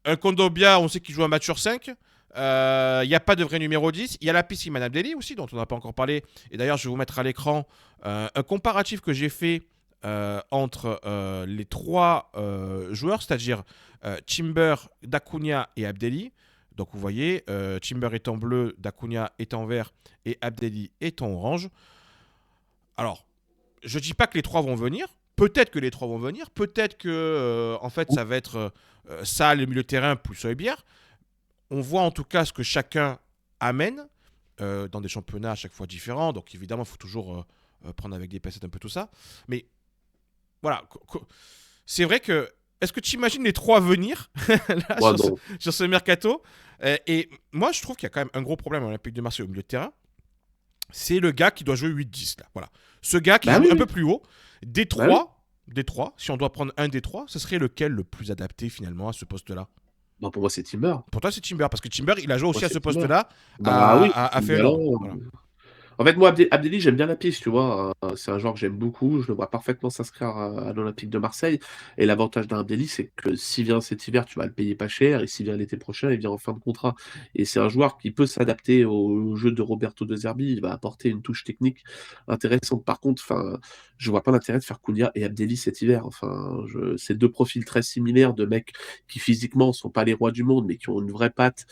un Kondobia, on sait qu'il joue un match sur 5. Il n'y a pas de vrai numéro 10. Il y a la piste Iman Abdelli aussi, dont on n'a pas encore parlé. Et d'ailleurs, je vais vous mettre à l'écran un comparatif que j'ai fait entre les trois joueurs, c'est-à-dire Timber, Dacunia et Abdelli. Donc vous voyez, Timber est en bleu, Dacunia est en vert et Abdelli est en orange. Alors, je dis pas que les trois vont venir. Peut-être que les trois vont venir. Peut-être que en fait ça va être ça le milieu de terrain plus Heubière. On voit en tout cas ce que chacun amène dans des championnats à chaque fois différents. Donc évidemment, il faut toujours prendre avec des pincettes un peu tout ça. Mais voilà, c'est vrai que est-ce que tu imagines les trois venir là, moi non. sur ce mercato et moi, je trouve qu'il y a quand même un gros problème à l'Olympique de Marseille au milieu de terrain. C'est le gars qui doit jouer 8-10 là. Voilà. Ce gars qui Bah joue oui, un peu oui. plus haut. Des Bah oui. trois, si on doit prendre un des trois, ce serait lequel le plus adapté finalement à ce poste-là? Bah, pour moi, c'est Timber. Pour toi, c'est Timber, parce que Timber, il a joué Moi, aussi à c'est ce Timber. poste-là Bah oui, à plus Feyenoord. galant. Voilà. En fait, moi, Abdelli, j'aime bien la piste, tu vois. C'est un joueur que j'aime beaucoup. Je le vois parfaitement s'inscrire à l'Olympique de Marseille. Et l'avantage d'un Abdelli, c'est que s'il vient cet hiver, tu vas le payer pas cher. Et s'il vient l'été prochain, il vient en fin de contrat. Et c'est un joueur qui peut s'adapter au jeu de Roberto De Zerbi. Il va apporter une touche technique intéressante. Par contre, enfin, je vois pas l'intérêt de faire Cunha et Abdelli cet hiver. Enfin, c'est deux profils très similaires de mecs qui physiquement sont pas les rois du monde, mais qui ont une vraie patte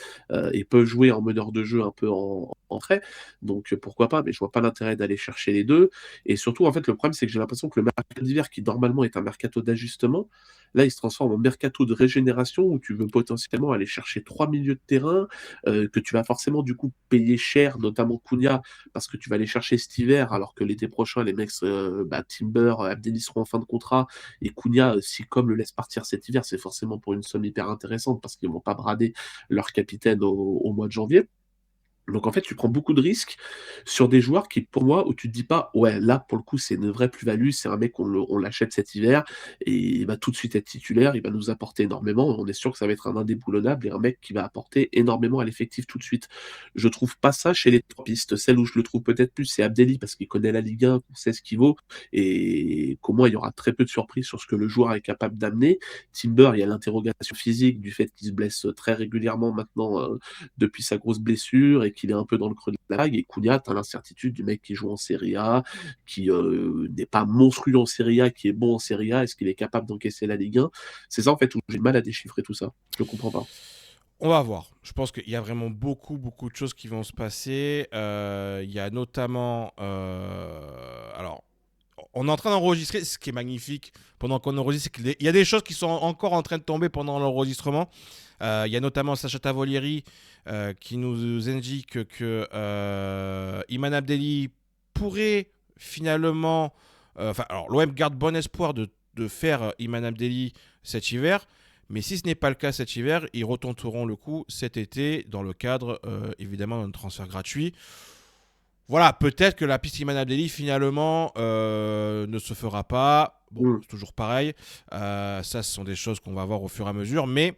et peuvent jouer en meneur de jeu un peu en trait. Donc pourquoi pas, mais je vois pas l'intérêt d'aller chercher les deux. Et surtout, en fait, le problème, c'est que j'ai l'impression que le mercato d'hiver, qui normalement est un mercato d'ajustement, là, il se transforme en mercato de régénération où tu veux potentiellement aller chercher trois milieux de terrain, que tu vas forcément du coup payer cher, notamment Cunha, parce que tu vas aller chercher cet hiver, alors que l'été prochain, les mecs, Timber, Abdelli seront en fin de contrat, et Cunha, si comme le laisse partir cet hiver, c'est forcément pour une somme hyper intéressante, parce qu'ils vont pas brader leur capitaine au mois de janvier. Donc en fait, tu prends beaucoup de risques sur des joueurs qui, pour moi, où tu te dis pas, ouais, là, pour le coup, c'est une vraie plus-value, c'est un mec, on l'achète cet hiver, et il va tout de suite être titulaire, il va nous apporter énormément, on est sûr que ça va être un indéboulonnable, et un mec qui va apporter énormément à l'effectif tout de suite. Je trouve pas ça chez les trois pistes. Celle où je le trouve peut-être plus, c'est Abdelli, parce qu'il connaît la Ligue 1, qu'on sait ce qu'il vaut, et qu'au moins, il y aura très peu de surprises sur ce que le joueur est capable d'amener. Timber, il y a l'interrogation physique du fait qu'il se blesse très régulièrement maintenant, depuis sa grosse blessure et qu'il est un peu dans le creux de la vague. Et Cunha, tu as l'incertitude du mec qui joue en Serie A, qui n'est pas monstrueux en Serie A, qui est bon en Serie A. Est-ce qu'il est capable d'encaisser la Ligue 1? C'est ça, en fait, où j'ai du mal à déchiffrer tout ça. Je ne comprends pas. On va voir. Je pense qu'il y a vraiment beaucoup, beaucoup de choses qui vont se passer. Il y a notamment... alors, on est en train d'enregistrer, ce qui est magnifique pendant qu'on enregistre, c'est qu'il y a des choses qui sont encore en train de tomber pendant l'enregistrement. Il y a notamment Sacha Tavolieri qui nous indique que Iman Abdelli pourrait finalement... alors, l'OM garde bon espoir de faire Iman Abdelli cet hiver. Mais si ce n'est pas le cas cet hiver, ils retenteront le coup cet été dans le cadre évidemment d'un transfert gratuit. Voilà, peut-être que la piste Iman Abdelli finalement ne se fera pas. Bon, Mm. c'est toujours pareil. Ça, ce sont des choses qu'on va voir au fur et à mesure. Mais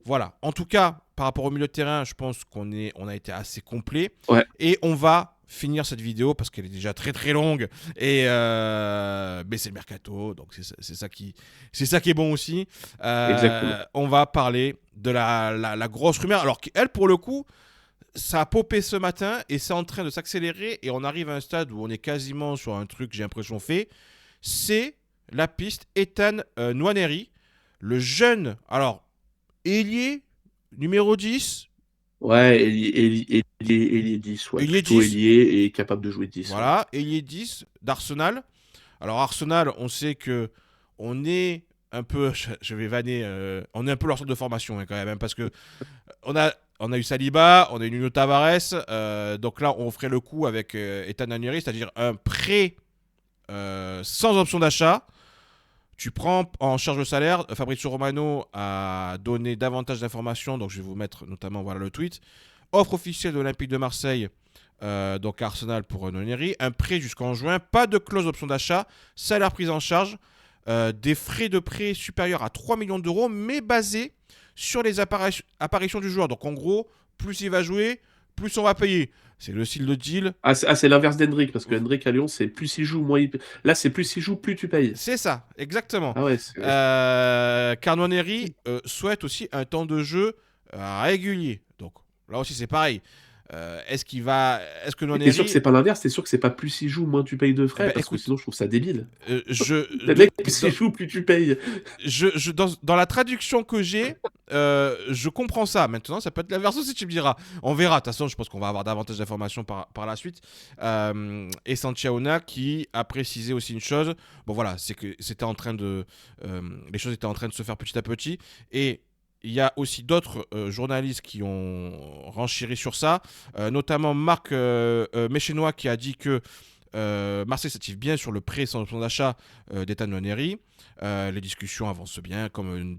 voilà, en tout cas, par rapport au milieu de terrain, je pense on a été assez complet. Ouais, Et on va finir cette vidéo parce qu'elle est déjà très très longue. Et mais c'est le mercato, donc c'est ça qui est bon aussi. exactement. On va parler de la grosse rumeur. Alors qu'elle, pour le coup, ça a popé ce matin et c'est en train de s'accélérer et on arrive à un stade où on est quasiment sur un truc, j'ai l'impression, fait. C'est la piste Ethan Nwaneri, le jeune, alors, ailier numéro 10, Ouais, ailier 10, ouais, ailier plutôt 10, ailier et capable de jouer 10, ouais. voilà, ailier 10 d'Arsenal. Alors Arsenal, on sait que on est un peu, je vais vanner, on est un peu leur sorte de formation hein, quand même, hein, parce que on a eu Saliba, on a eu Nuno Tavares, donc là on ferait le coup avec Ethan Nwaneri, c'est-à-dire un prêt sans option d'achat. Tu prends en charge le salaire. Fabrizio Romano a donné davantage d'informations, donc je vais vous mettre notamment voilà, le tweet. Offre officielle de l'Olympique de Marseille, donc Arsenal pour Nwaneri. Un prêt jusqu'en juin, pas de clause d'option d'achat, salaire pris en charge, des frais de prêt supérieurs à 3 millions d'euros, mais basés sur les apparitions du joueur. Donc en gros, plus il va jouer, plus on va payer. C'est le style de deal. C'est l'inverse d'Hendrick, parce que Hendrick à Lyon, c'est plus il joue, moins il paye. Là, c'est plus il joue, plus tu payes. C'est ça, exactement. Ah ouais, Carnoneri souhaite aussi un temps de jeu régulier. Donc là aussi c'est pareil. Est-ce que Et t'es sûr que Nwaneri, c'est pas l'inverse? T'es sûr que c'est pas plus il joue, moins tu payes de eh frais? ben, Parce que écoute, sinon, je trouve ça débile. euh, je, Le de- mec, plus il dans, joue, plus tu payes. dans la traduction que j'ai, je comprends ça. Maintenant, ça peut être l'inverse aussi, tu me diras. On verra. De toute façon, je pense qu'on va avoir davantage d'informations par la suite. Et Sanchiaona qui a précisé aussi une chose. Bon, voilà, c'est que c'était en train de. Les choses étaient en train de se faire petit à petit. Et il y a aussi d'autres journalistes qui ont renchéri sur ça, notamment Marc Méchenois qui a dit que Marseille s'active bien sur le prêt sans option d'achat d'Ethan Nwaneri. Les discussions avancent bien. Comme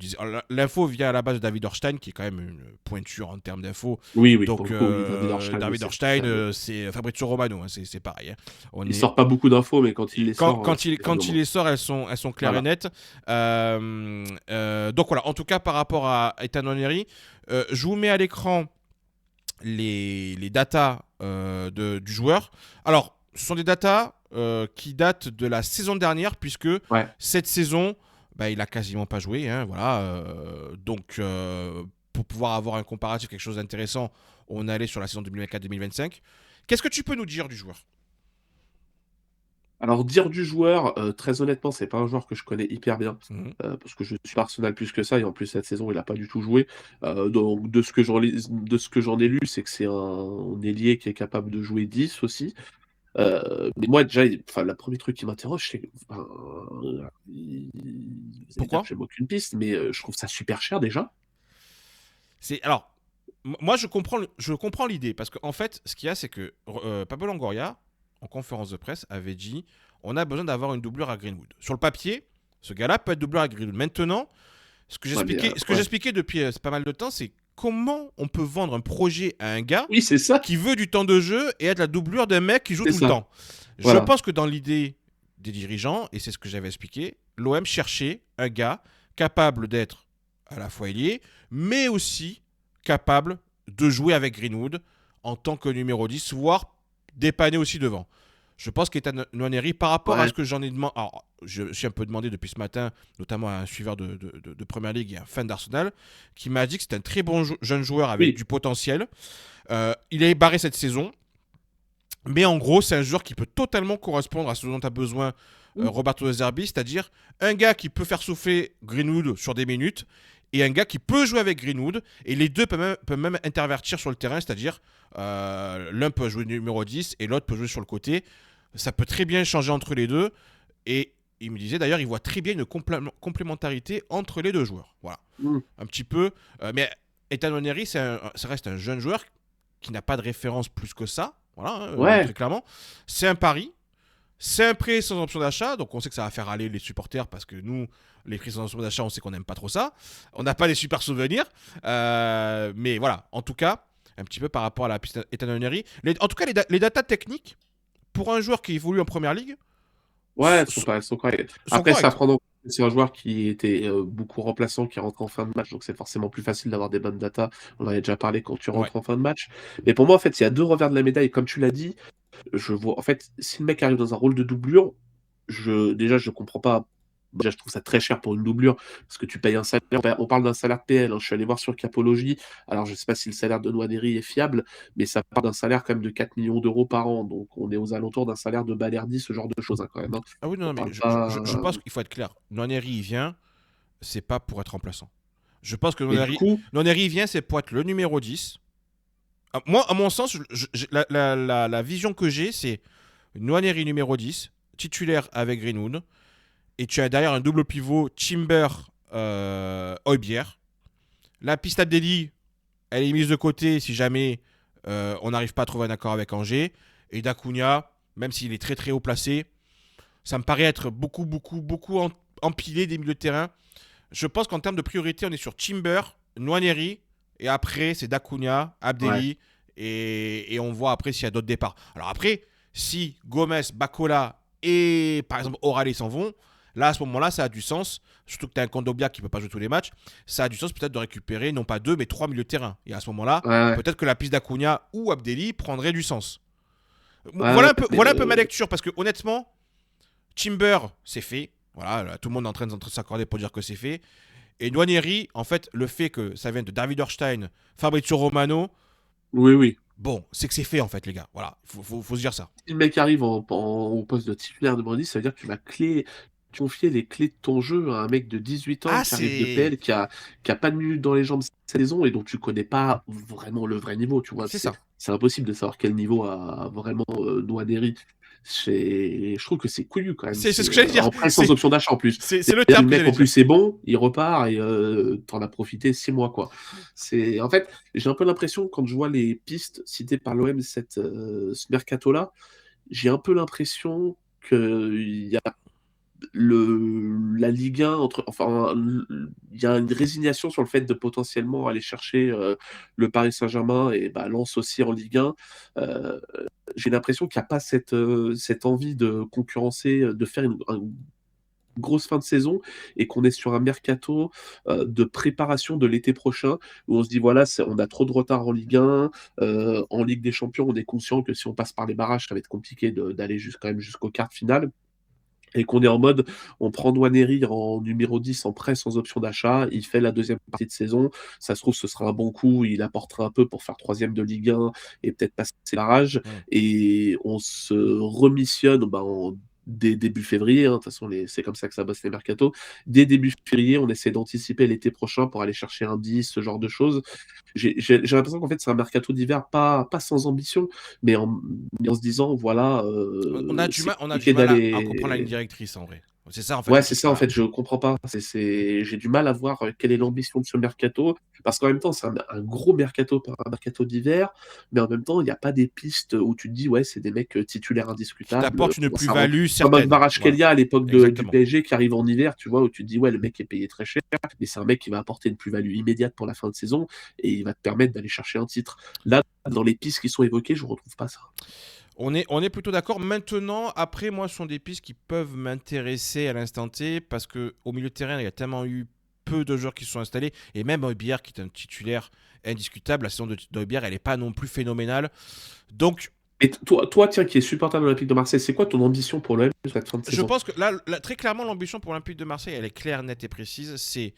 l'info vient à la base de David Orstein, qui est quand même une pointure en termes d'infos. Oui, oui, pour Donc, le coup, oui, David Orstein, David c'est Orstein, fiable. c'est Fabrizio Romano, hein, c'est pareil. Hein. On Il est, sort pas beaucoup d'infos, mais quand il les quand, sort, quand, c'est il, quand il fiable. les sort, elles sont claires et Voilà. nettes. Donc voilà, en tout cas, par rapport à Ethan Nwaneri, je vous mets à l'écran les datas du joueur. Alors, ce sont des datas qui datent de la saison dernière, puisque Ouais. cette saison, bah, il a quasiment pas joué. Hein, voilà, donc, pour pouvoir avoir un comparatif, quelque chose d'intéressant, on est allé sur la saison 2024-2025. Qu'est-ce que tu peux nous dire du joueur? Alors dire du joueur, très honnêtement, c'est pas un joueur que je connais hyper bien, Mhm. parce que je suis pas Arsenal plus que ça et en plus cette saison, il a pas du tout joué. Donc de ce que j'en ai lu, c'est que c'est un ailier qui est capable de jouer 10 aussi. Mais moi déjà, enfin, le premier truc qui m'interroge, c'est enfin, il vous allez dire que Pourquoi? j'aime aucune piste, mais je trouve ça super cher déjà. Alors, moi, je comprends l'idée, parce qu'en fait, ce qu'il y a, c'est que Pablo Longoria, en conférence de presse, avait dit on a besoin d'avoir une doublure à Greenwood. Sur le papier, ce gars-là peut être doubleur à Greenwood. Maintenant, Ouais, mais ce que ouais. j'expliquais depuis pas mal de temps, c'est comment on peut vendre un projet à un gars Oui, c'est ça, qui veut du temps de jeu et être la doublure d'un mec qui joue c'est tout le ça. temps. Je Voilà. pense que dans l'idée des dirigeants, et c'est ce que j'avais expliqué, l'OM cherchait un gars capable d'être à la fois ailier, mais aussi capable de jouer avec Greenwood en tant que numéro 10, voire dépanner aussi devant. Je pense qu'Ethan Nwaneri, par rapport à Ouais. ce que j'en ai demandé, alors je suis un peu demandé depuis ce matin, notamment à un suiveur de Premier League et un fan d'Arsenal, qui m'a dit que c'est un très bon jeune joueur avec Oui. du potentiel. Il est barré cette saison, mais en gros, c'est un joueur qui peut totalement correspondre à ce dont a besoin Mmh. Roberto De Zerbi, c'est-à-dire un gars qui peut faire souffler Greenwood sur des minutes et un gars qui peut jouer avec Greenwood. Et les deux peuvent même intervertir sur le terrain, c'est-à-dire l'un peut jouer numéro 10 et l'autre peut jouer sur le côté. Ça peut très bien changer entre les deux. Et il me disait d'ailleurs, il voit très bien une complémentarité entre les deux joueurs. Voilà, Mmh. un petit peu. Mais Ethan Nwaneri, ça reste un jeune joueur qui n'a pas de référence plus que ça. Voilà, hein, Ouais. très clairement. C'est un pari. C'est un prêt sans option d'achat. Donc on sait que ça va faire aller les supporters parce que nous, les prix sans option d'achat, on sait qu'on n'aime pas trop ça. On n'a pas des super souvenirs. Mais voilà, en tout cas, un petit peu par rapport à la piste Ethan Nwaneri. En tout cas, les datas techniques, pour un joueur qui évolue en première ligue, Ouais, elles sont correctes. sont Après, ça à correctes. prendre en compte que c'est un joueur qui était, beaucoup remplaçant, qui rentre en fin de match, donc c'est forcément plus facile d'avoir des bonnes datas. On en avait déjà parlé quand tu Ouais. rentres en fin de match. Mais pour moi, en fait, il y a 2 revers de la médaille. Comme tu l'as dit, je vois en fait, si le mec arrive dans un rôle de doublure, je comprends pas. Déjà, je trouve ça très cher pour une doublure, parce que tu payes un salaire. On parle d'un salaire PL, hein. Je suis allé voir sur Capology. Alors, je sais pas si le salaire de Nwaneri est fiable, mais ça part d'un salaire quand même de 4 millions d'euros par an. Donc, on est aux alentours d'un salaire de Balerdi, ce genre de choses, hein, quand même, hein. Ah oui, On non, mais parle pas. je pense qu'il faut être clair. Nwaneri, il vient, c'est pas pour être remplaçant. Je pense que Mais du coup, Nwaneri vient, c'est pour être le numéro 10. Ah, moi, à mon sens, la vision que j'ai, c'est Nwaneri numéro 10, titulaire avec Greenwood, et tu as derrière un double pivot Timber Højbjerg. La piste Abdelli, elle est mise de côté si jamais on n'arrive pas à trouver un accord avec Angers. Et Dacunia, même s'il est très très haut placé, ça me paraît être beaucoup empilé des milieux de terrain. Je pense qu'en termes de priorité, on est sur Timber, Nwaneri, et après, c'est Dacunia, ouais, Abdelli, et on voit après s'il y a d'autres départs. Alors après, si Gomez, Bacola et par exemple Orale s'en vont, là à ce moment-là, ça a du sens. Surtout que tu as un Kondobia qui ne peut pas jouer tous les matchs. Ça a du sens peut-être de récupérer non pas deux, mais trois milieux de terrain. Et à ce moment-là, ouais, ouais, peut-être que la piste d'Acuna ou Abdelli prendrait du sens. ouais, ouais, mais Voilà un peu ma lecture, parce que honnêtement, Timber, c'est fait. Voilà, là, tout le monde est en train de s'accorder pour dire que c'est fait. Et Nwaneri, en fait, le fait que ça vienne de David Orstein, Fabrizio Romano, oui, oui. bon, c'est que c'est fait en fait, les gars. Voilà, faut se dire ça. Si le mec arrive au poste de titulaire de Brody, ça veut dire que tu vas confier les clés de ton jeu à un mec de 18 ans Ah, qui arrive de c'est. PL, qui a pas de minutes dans les jambes cette saison et dont tu connais pas vraiment le vrai niveau, tu vois. C'est ça. C'est impossible de savoir quel niveau a vraiment Nwaneri. Je trouve que c'est couillu quand même. C'est ce que j'allais dire. En prêt sans option d'achat en plus. C'est le Le terme que mec j'allais en plus dire. c'est bon, il repart et t'en as profité 6 mois quoi. En fait, j'ai un peu l'impression quand je vois les pistes citées par l'OM ce mercato là, j'ai un peu l'impression qu'il y a la Ligue 1 enfin il y a une résignation sur le fait de potentiellement aller chercher le Paris Saint-Germain et bah, Lens aussi en Ligue 1. Euh, j'ai l'impression qu'il n'y a pas cette envie de concurrencer, de faire grosse fin de saison et qu'on est sur un mercato de préparation de l'été prochain où on se dit voilà, on a trop de retard en Ligue 1, en Ligue des Champions, on est conscient que si on passe par les barrages, ça va être compliqué d'aller quand même jusqu'aux quarts finales. Et qu'on est en mode, on prend Nwaneri en numéro 10 en prêt sans option d'achat, il fait la deuxième partie de saison, ça se trouve ce sera un bon coup, il apportera un peu pour faire troisième de Ligue 1 et peut-être passer les barrages, et on se remissionne dès début février, de toute façon c'est comme ça que ça bosse les mercatos, dès début février on essaie d'anticiper l'été prochain pour aller chercher un 10, ce genre de choses. J'ai l'impression qu'en fait c'est un mercato d'hiver pas sans ambition, mais en se disant voilà, c'est On a du compliqué mal à comprendre la ligne d'aller. directrice en vrai. C'est ça en fait Ouais, le c'est truc. ça en Voilà. fait, je comprends pas. J'ai du mal à voir quelle est l'ambition de ce mercato, parce qu'en même temps, c'est un gros mercato, un mercato d'hiver, mais en même temps, il n'y a pas des pistes où tu te dis, ouais, c'est des mecs titulaires Qui indiscutables. t'apporte une Ça rend plus-value comme un certaine. Voilà, Kvaratskhelia à l'époque du exactement. PSG qui arrive en hiver, tu vois, où tu te dis, ouais, le mec est payé très cher, mais c'est un mec qui va apporter une plus-value immédiate pour la fin de saison et il va te permettre d'aller chercher un titre. Là, dans les pistes qui sont évoquées, je ne retrouve pas ça. On est plutôt d'accord. Maintenant, après, moi, ce sont des pistes qui peuvent m'intéresser à l'instant T parce qu'au milieu de terrain, il y a tellement eu peu de joueurs qui se sont installés. Et même Højbjerg, qui est un titulaire indiscutable, la saison de Højbjerg, elle n'est pas non plus phénoménale. Donc, Et toi, tiens, qui est supporter de l'Olympique de Marseille, c'est quoi ton ambition pour l'OM sur cette fin de je saison? pense que là, très clairement, l'ambition pour l'Olympique de Marseille, elle est claire, nette et précise. C'est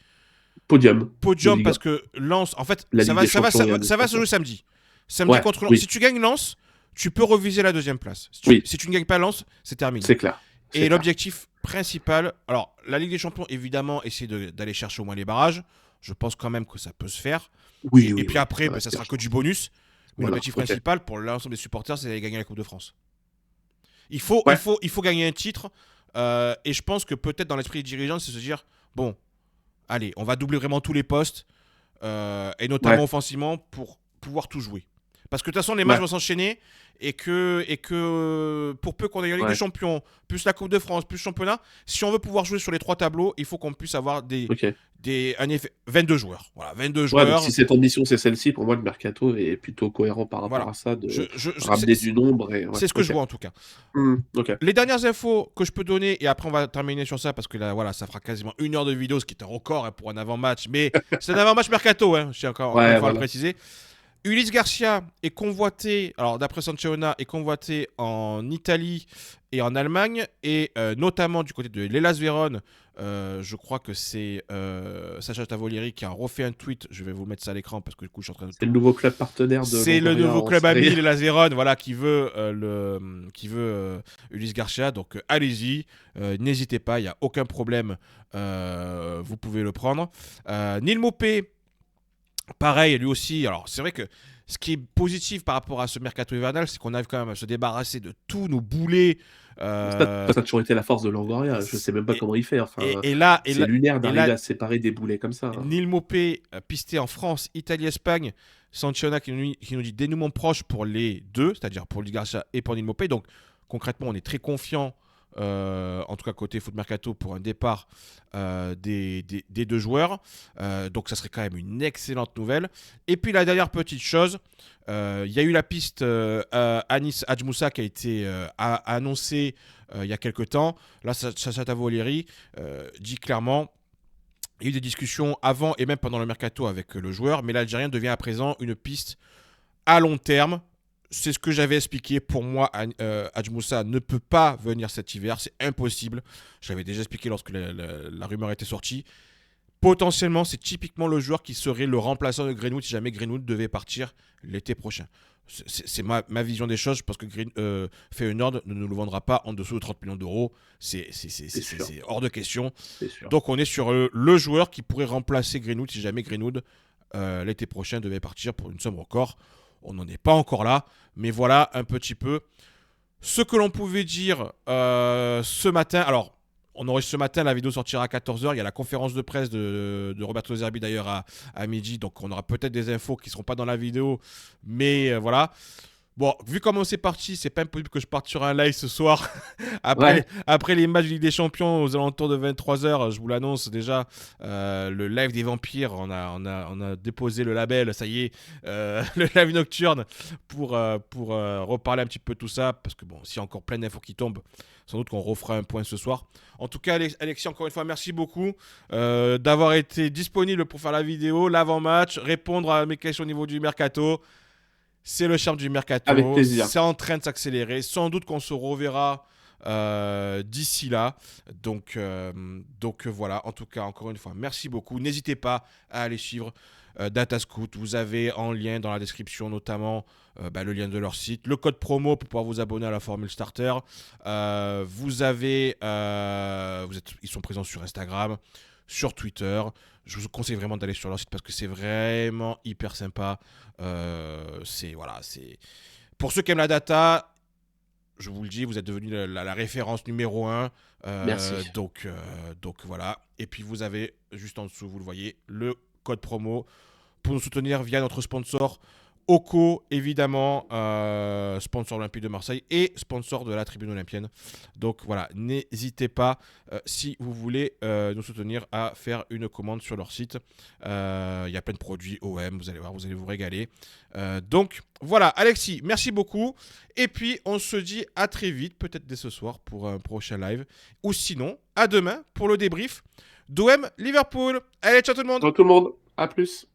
Podium de podium Ligue 1, parce que Lens, en fait, la Ligue des Champions et ça va se administration. jouer samedi. Samedi Ouais, contre Lens. Si oui, tu gagnes Lens, tu peux reviser la deuxième place. oui, Si tu ne gagnes pas Lens, c'est terminé. c'est clair, c'est Et clair. l'objectif principal, alors la Ligue des Champions, évidemment, essayer d'aller chercher au moins les barrages. Je pense quand même que ça peut se faire. Oui, Et oui, puis oui, après, ça va ça se faire, sera je que du pense. bonus. Mais Voilà, l'objectif ok. principal pour l'ensemble des supporters, c'est d'aller gagner la Coupe de France. Ouais, Il faut gagner un titre. Et je pense que peut-être dans l'esprit des dirigeants, c'est se dire, bon, allez, on va doubler vraiment tous les postes. Et notamment ouais, offensivement pour pouvoir tout jouer. Parce que de toute façon, les matchs ouais, vont s'enchaîner et que pour peu qu'on ait la Ligue des ouais, Champions, plus la Coupe de France, plus le championnat, si on veut pouvoir jouer sur les trois tableaux, il faut qu'on puisse avoir ok. 22 joueurs. Voilà, 22 Ouais, donc joueurs. si cette ambition c'est celle-ci, pour moi le mercato est plutôt cohérent par rapport Voilà. à ça, Je, de je, ramener du nombre et ouais, c'est ce que je ok. vois en tout cas. Ok. Les dernières infos que je peux donner, et après on va terminer sur ça parce que là, voilà, ça fera quasiment 1 heure de vidéo, ce qui est un record pour un avant-match. Mais c'est un avant-match mercato, hein, je tiens encore une Ouais, fois à le voilà. préciser. Ulysse Garcia est convoité, alors d'après Sancheona, est convoité en Italie et en Allemagne, et notamment du côté de l'Hellas Vérone. Je crois que c'est Sacha Tavolieri qui a refait un tweet. Je vais vous mettre ça à l'écran parce que du coup, je suis en train de C'est le tout. nouveau club partenaire de C'est le Longoria nouveau en club série. ami, l'Hellas Vérone, voilà, qui veut Ulysse Garcia. Donc allez-y, n'hésitez pas, il n'y a aucun problème. Vous pouvez le prendre. Neil Maupay. Pareil, lui aussi. Alors, c'est vrai que ce qui est positif par rapport à ce mercato hivernal, c'est qu'on arrive quand même à se débarrasser de tous nos boulets. Ça a toujours été la force de Longoria. Je sais même pas et, comment il fait. et, Enfin, et là, et c'est là, lunaire et là, d'arriver à séparer des boulets comme ça, hein. Neil Maupay, pisté en France, Italie, Espagne. Sanciona qui nous dit dénouement proche pour les deux, c'est-à-dire pour Ulysse Garcia et pour Neil Maupay. Donc, concrètement, on est très confiant. En tout cas côté foot mercato pour un départ des deux joueurs, donc ça serait quand même une excellente nouvelle. Et puis la dernière petite chose, il y a eu la piste Anis Hadjmoussa qui a été annoncée il y a quelques temps. Là Sacha Tavolieri dit clairement il y a eu des discussions avant et même pendant le mercato avec le joueur, mais l'Algérien devient à présent une piste à long terme. C'est ce que j'avais expliqué. Pour moi, Hadjmoussa ne peut pas venir cet hiver. C'est impossible. Je l'avais déjà expliqué lorsque la rumeur était sortie. Potentiellement, c'est typiquement le joueur qui serait le remplaçant de Greenwood si jamais Greenwood devait partir l'été prochain. C'est ma vision des choses. Je pense que Feyenoord ne nous le vendra pas en dessous de 30 millions d'euros. C'est C'est sûr, hors de question. c'est sûr. Donc on est sur le joueur qui pourrait remplacer Greenwood si jamais Greenwood l'été prochain devait partir pour une somme record. On n'en est pas encore là, mais voilà un petit peu ce que l'on pouvait dire ce matin. Alors, on aurait ce matin, la vidéo sortira à 14h. Il y a la conférence de presse de Roberto Zerbi d'ailleurs à midi, donc on aura peut-être des infos qui ne seront pas dans la vidéo, mais voilà. Bon, vu comment c'est parti, c'est pas impossible que je parte sur un live ce soir. Ouais, Après les matchs de Ligue des Champions aux alentours de 23 h, je vous l'annonce déjà, le live des vampires, on a déposé le label, ça y est, le live nocturne pour reparler un petit peu de tout ça. Parce que bon, s'il y a encore plein d'infos qui tombent, sans doute qu'on refera un point ce soir. En tout cas, Alexis, encore une fois, merci beaucoup d'avoir été disponible pour faire la vidéo, l'avant-match, répondre à mes questions au niveau du mercato. C'est le charme du avec mercato, plaisir. c'est en train de s'accélérer. Sans doute qu'on se reverra d'ici là. Donc voilà, en tout cas, encore une fois, merci beaucoup. N'hésitez pas à aller suivre Datascout. Vous avez en lien dans la description notamment le lien de leur site, le code promo pour pouvoir vous abonner à la formule starter. Ils sont présents sur Instagram, sur Twitter. Je vous conseille vraiment d'aller sur leur site parce que c'est vraiment hyper sympa. C'est pour ceux qui aiment la data, je vous le dis, vous êtes devenu la référence numéro un. Merci. Donc voilà. Et puis vous avez juste en dessous, vous le voyez, le code promo pour nous soutenir via notre sponsor OCO, évidemment, sponsor olympique de Marseille et sponsor de la tribune olympienne. Donc voilà, n'hésitez pas, si vous voulez nous soutenir, à faire une commande sur leur site. Il y a plein de produits OM, vous allez voir, vous allez vous régaler. Donc voilà, Alexis, merci beaucoup. Et puis on se dit à très vite, peut-être dès ce soir pour un prochain live. Ou sinon, à demain pour le débrief d'OM Liverpool. Allez, ciao tout le monde! Ciao tout le monde, à plus.